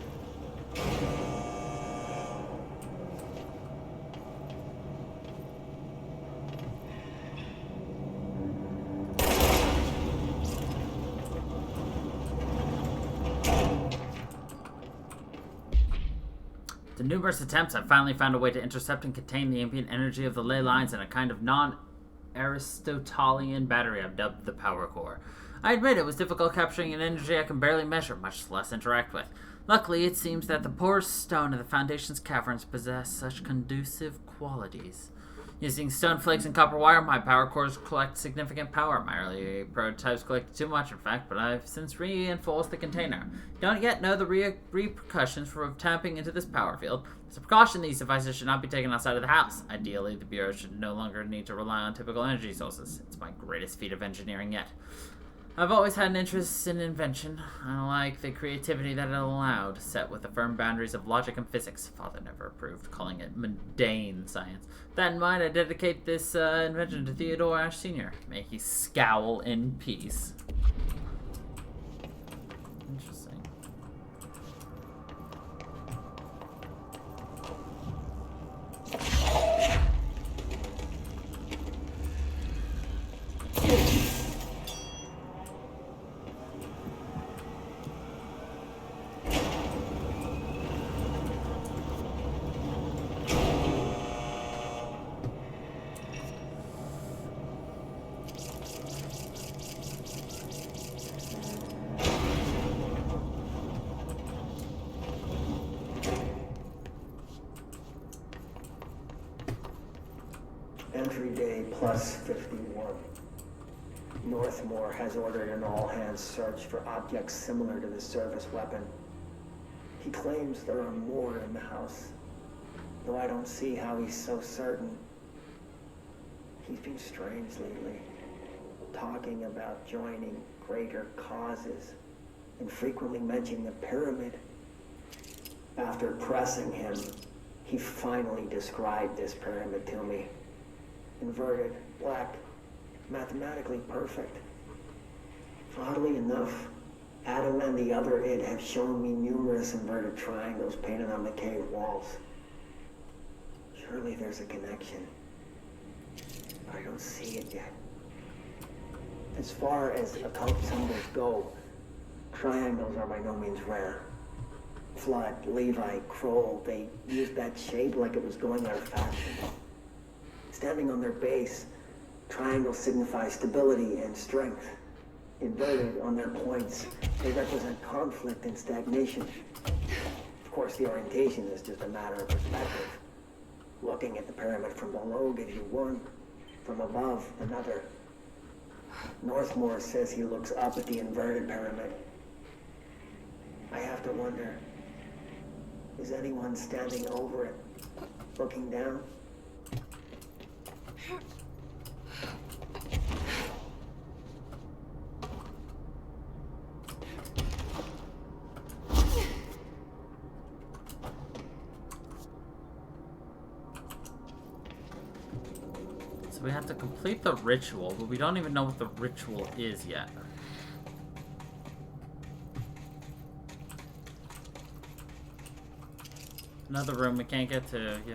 After numerous attempts, I finally found a way to intercept and contain the ambient energy of the ley lines in a kind of non-Aristotelian battery I've dubbed the power core. I admit it was difficult capturing an energy I can barely measure, much less interact with. Luckily, it seems that the porous stone of the Foundation's caverns possess such conducive qualities. Using stone flakes and copper wire, my power cores collect significant power. My early prototypes collected too much, in fact, but I've since reinforced the container. Don't yet know the repercussions for tapping into this power field. As a precaution, these devices should not be taken outside of the house. Ideally, the Bureau should no longer need to rely on typical energy sources. It's my greatest feat of engineering yet. I've always had an interest in invention. I like the creativity that it allowed, set with the firm boundaries of logic and physics. Father never approved, calling it mundane science. With that in mind, I dedicate this invention to Theodore Ashe Sr. May he scowl in peace. Interesting. Entry day plus 51. Northmore has ordered an all-hands search for objects similar to the service weapon. He claims there are more in the house, though I don't see how he's so certain. He's been strange lately, talking about joining greater causes, and frequently mentioning the pyramid. After pressing him, He finally described this pyramid to me. Inverted, black, mathematically perfect. Oddly enough, Adam and the other id have shown me numerous inverted triangles painted on the cave walls. Surely there's a connection. But I don't see it yet. As far as occult symbols go, triangles are by no means rare. Flood, Levi, Kroll, they used that shape like it was going out of fashion. Standing on their base, triangles signify stability and strength. Inverted on their points, they represent conflict and stagnation. Of course, the orientation is just a matter of perspective. Looking at the pyramid from below gives you one, from above another. Northmore says he looks up at the inverted pyramid. I have to wonder, is anyone standing over it, looking down? So we have to complete the ritual, but we don't even know what the ritual is yet. Another room we can't get to, yay.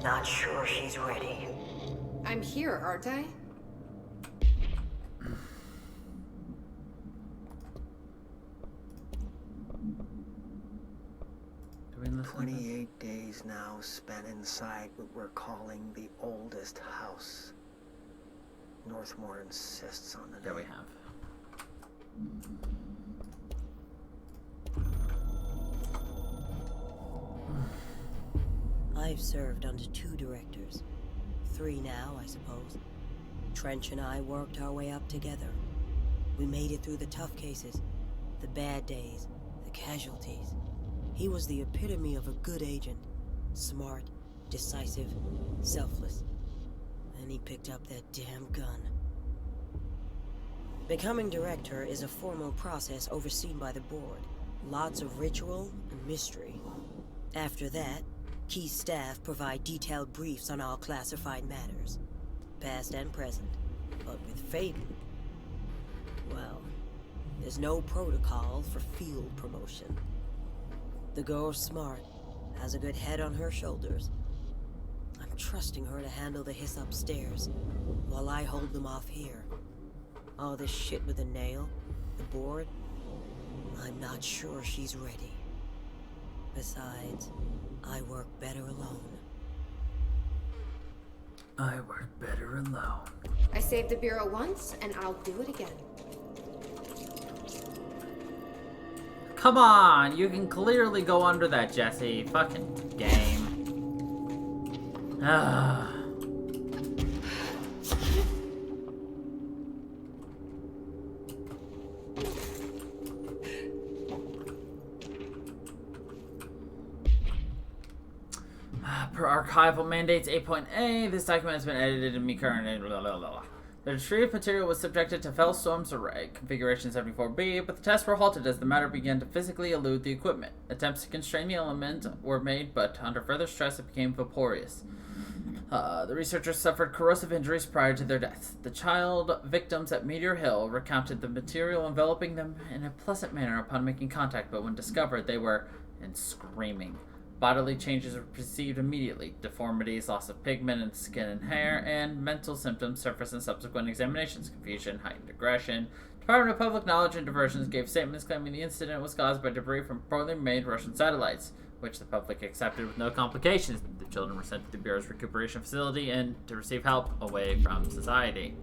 Not sure she's ready. I'm here, aren't I? Do we listen to 28 days now spent inside what we're calling the oldest house. Northmore insists on the name. Yeah, we have. I've served under 2 directors. 3 now, I suppose. Trench and I worked our way up together. We made it through the tough cases, the bad days, the casualties. He was the epitome of a good agent. Smart, decisive, selfless. And he picked up that damn gun. Becoming director is a formal process overseen by the board. Lots of ritual and mystery. After that, key staff provide detailed briefs on all classified matters, past and present. But with Faden, well, there's no protocol for field promotion. The girl's smart, has a good head on her shoulders. I'm trusting her to handle the hiss upstairs, while I hold them off here. All this shit with the nail, the board, I'm not sure she's ready. Besides, I work better alone. I work better alone. I saved the Bureau once, and I'll do it again. Come on! You can clearly go under that, Jesse. Fucking game. Ah. Per archival mandates 8.A, this document has been edited to meet current. Blah, blah, blah. The retrieved material was subjected to Fellstorm's array, configuration 74B, but the tests were halted as the matter began to physically elude the equipment. Attempts to constrain the element were made, but under further stress it became vaporous. The researchers suffered corrosive injuries prior to their deaths. The child victims at Meteor Hill recounted the material enveloping them in a pleasant manner upon making contact, but when discovered, they were screaming. Bodily changes were perceived immediately. Deformities, loss of pigment in skin and hair, and mental symptoms surfaced in subsequent examinations. Confusion, heightened aggression. Department of Public Knowledge and Diversions gave statements claiming the incident was caused by debris from poorly made Russian satellites, which the public accepted with no complications. The children were sent to the Bureau's recuperation facility and to receive help away from society.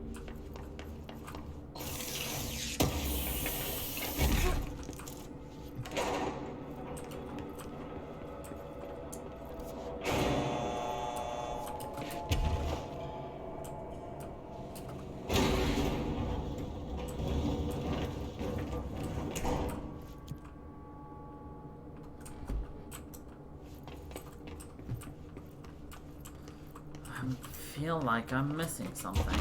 I feel like I'm missing something.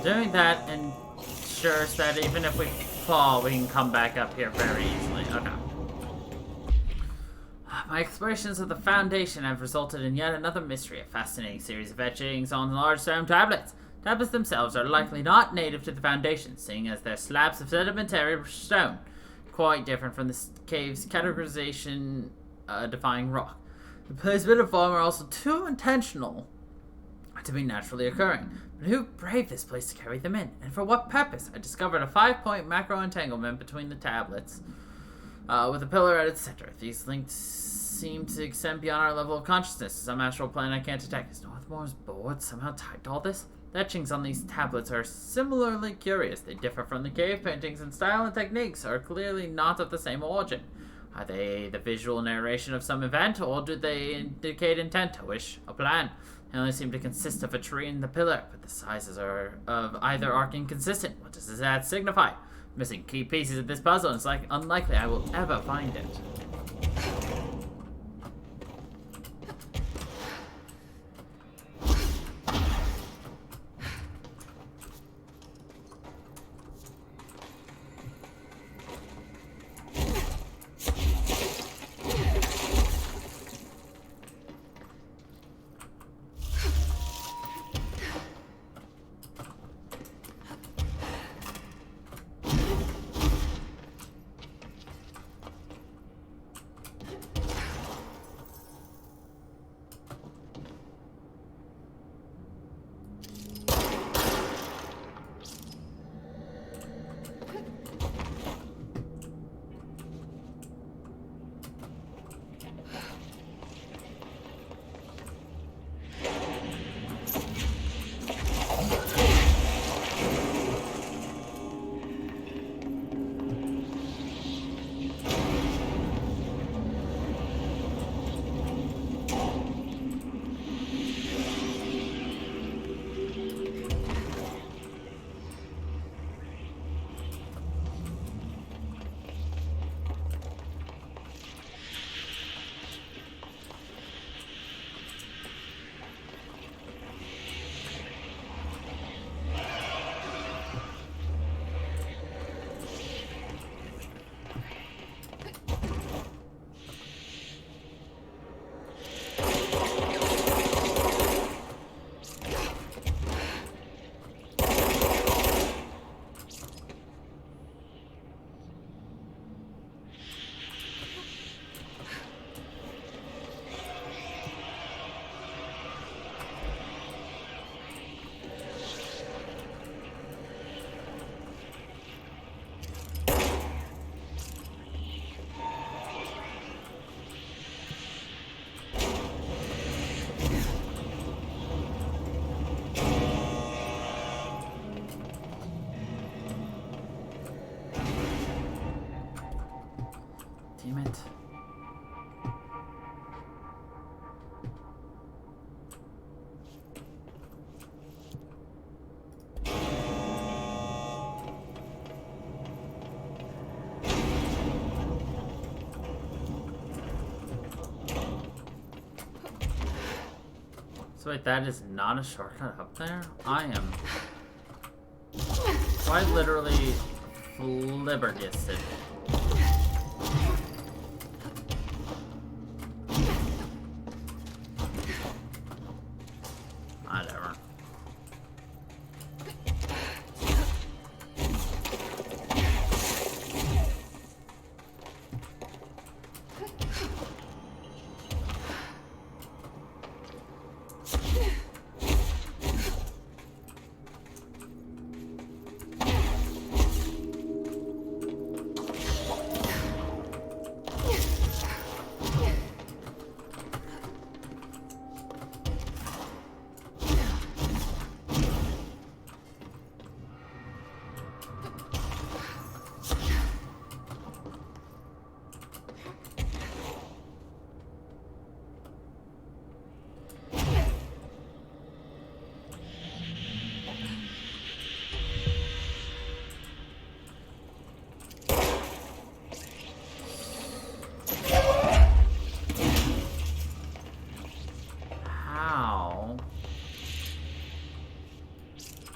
Doing that ensures that even if we fall, we can come back up here very easily. Okay. My explorations of the Foundation have resulted in yet another mystery, a fascinating series of etchings on large stone tablets. Tablets themselves are likely not native to the Foundation, seeing as they're slabs of sedimentary stone, quite different from the cave's categorization defying rock. The placement and form are also too intentional to be naturally occurring. But who braved this place to carry them in? And for what purpose? I discovered a 5-point macro entanglement between the tablets, with a pillar at its center. These links seem to extend beyond our level of consciousness. Some astral plane I can't detect. Is Northmore's board somehow tied to all this? The etchings on these tablets are similarly curious. They differ from the cave paintings, and style and techniques are clearly not of the same origin. Are they the visual narration of some event, or do they indicate intent, a wish, a plan? They only seem to consist of a tree and the pillar, but the sizes of either are inconsistent. What does that signify? Missing key pieces of this puzzle, and it's unlikely I will ever find it. Damn it. So wait, that is not a shortcut up there? I am quite literally flabbergasted. Whatever.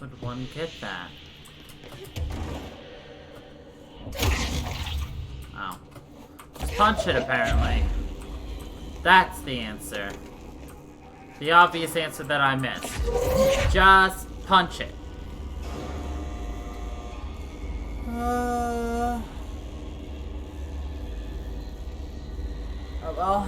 Would one get that? Oh. Just punch it, apparently. That's the answer. The obvious answer that I missed. Just punch it. Oh well.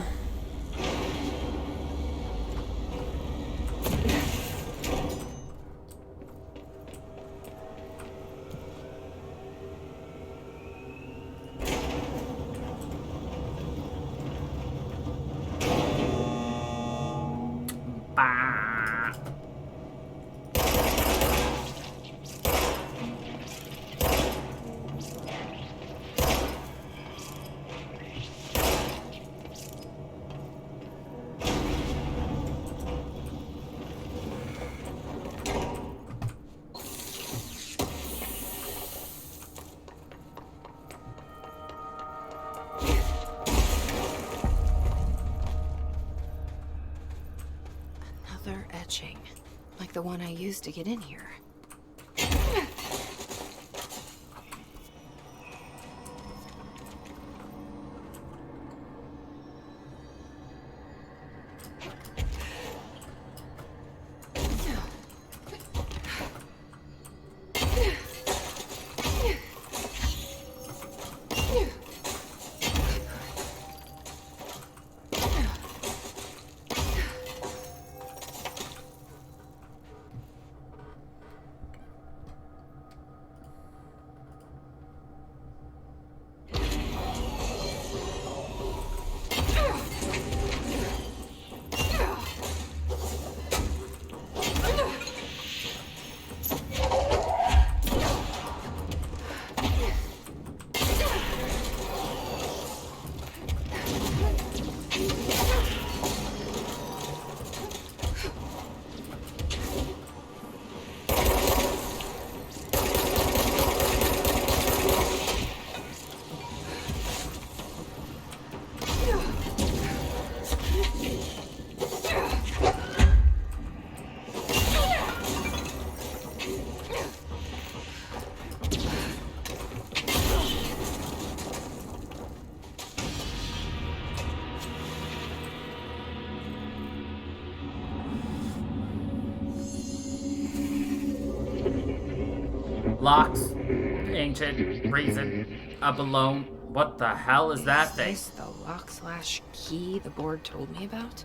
Another etching, like the one I used to get in here. Locks. Ancient. Reason. Up alone. What the hell is that thing? Is this the lock/key the board told me about?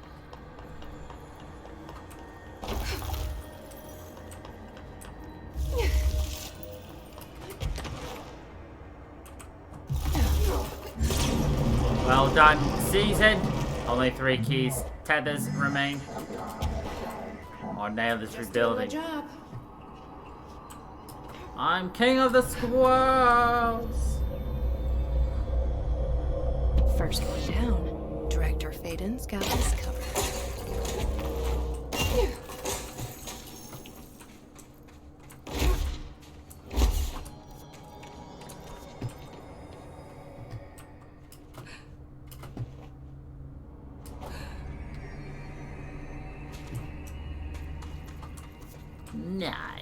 Well done, season. Only 3 keys. Tethers remain. Or nail this rebuilding. Job. I'm king of the squirrels. First one down. Director Faden's got this covered. Nice.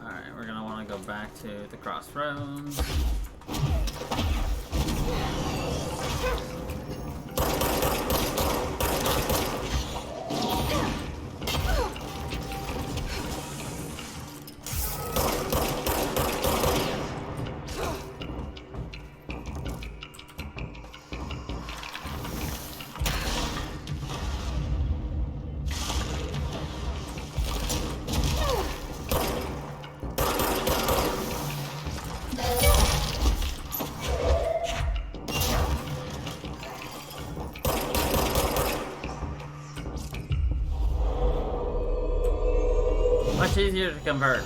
Alright, we're gonna want to go back to the crossroads. Much easier to convert.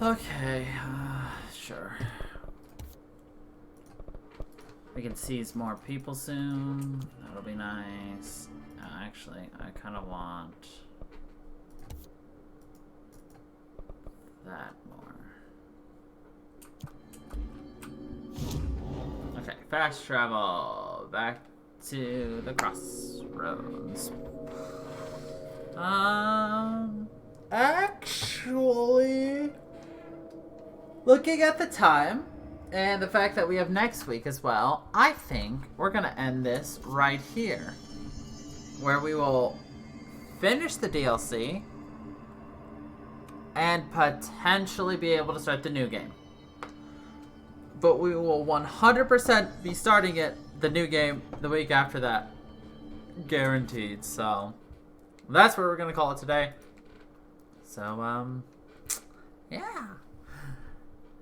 Okay, sure. We can seize more people soon. That'll be nice. Actually, I kind of want that more. Okay, fast travel back to the crossroads. Actually, looking at the time and the fact that we have next week as well, I think we're gonna end this right here, where we will finish the DLC and potentially be able to start the new game. But we will 100% be starting the new game the week after that. Guaranteed. So that's where we're gonna call it today. So, yeah.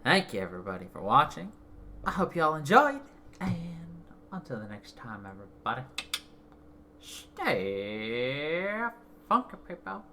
Thank you everybody for watching. I hope you all enjoyed. And until the next time, everybody, stay funky, people.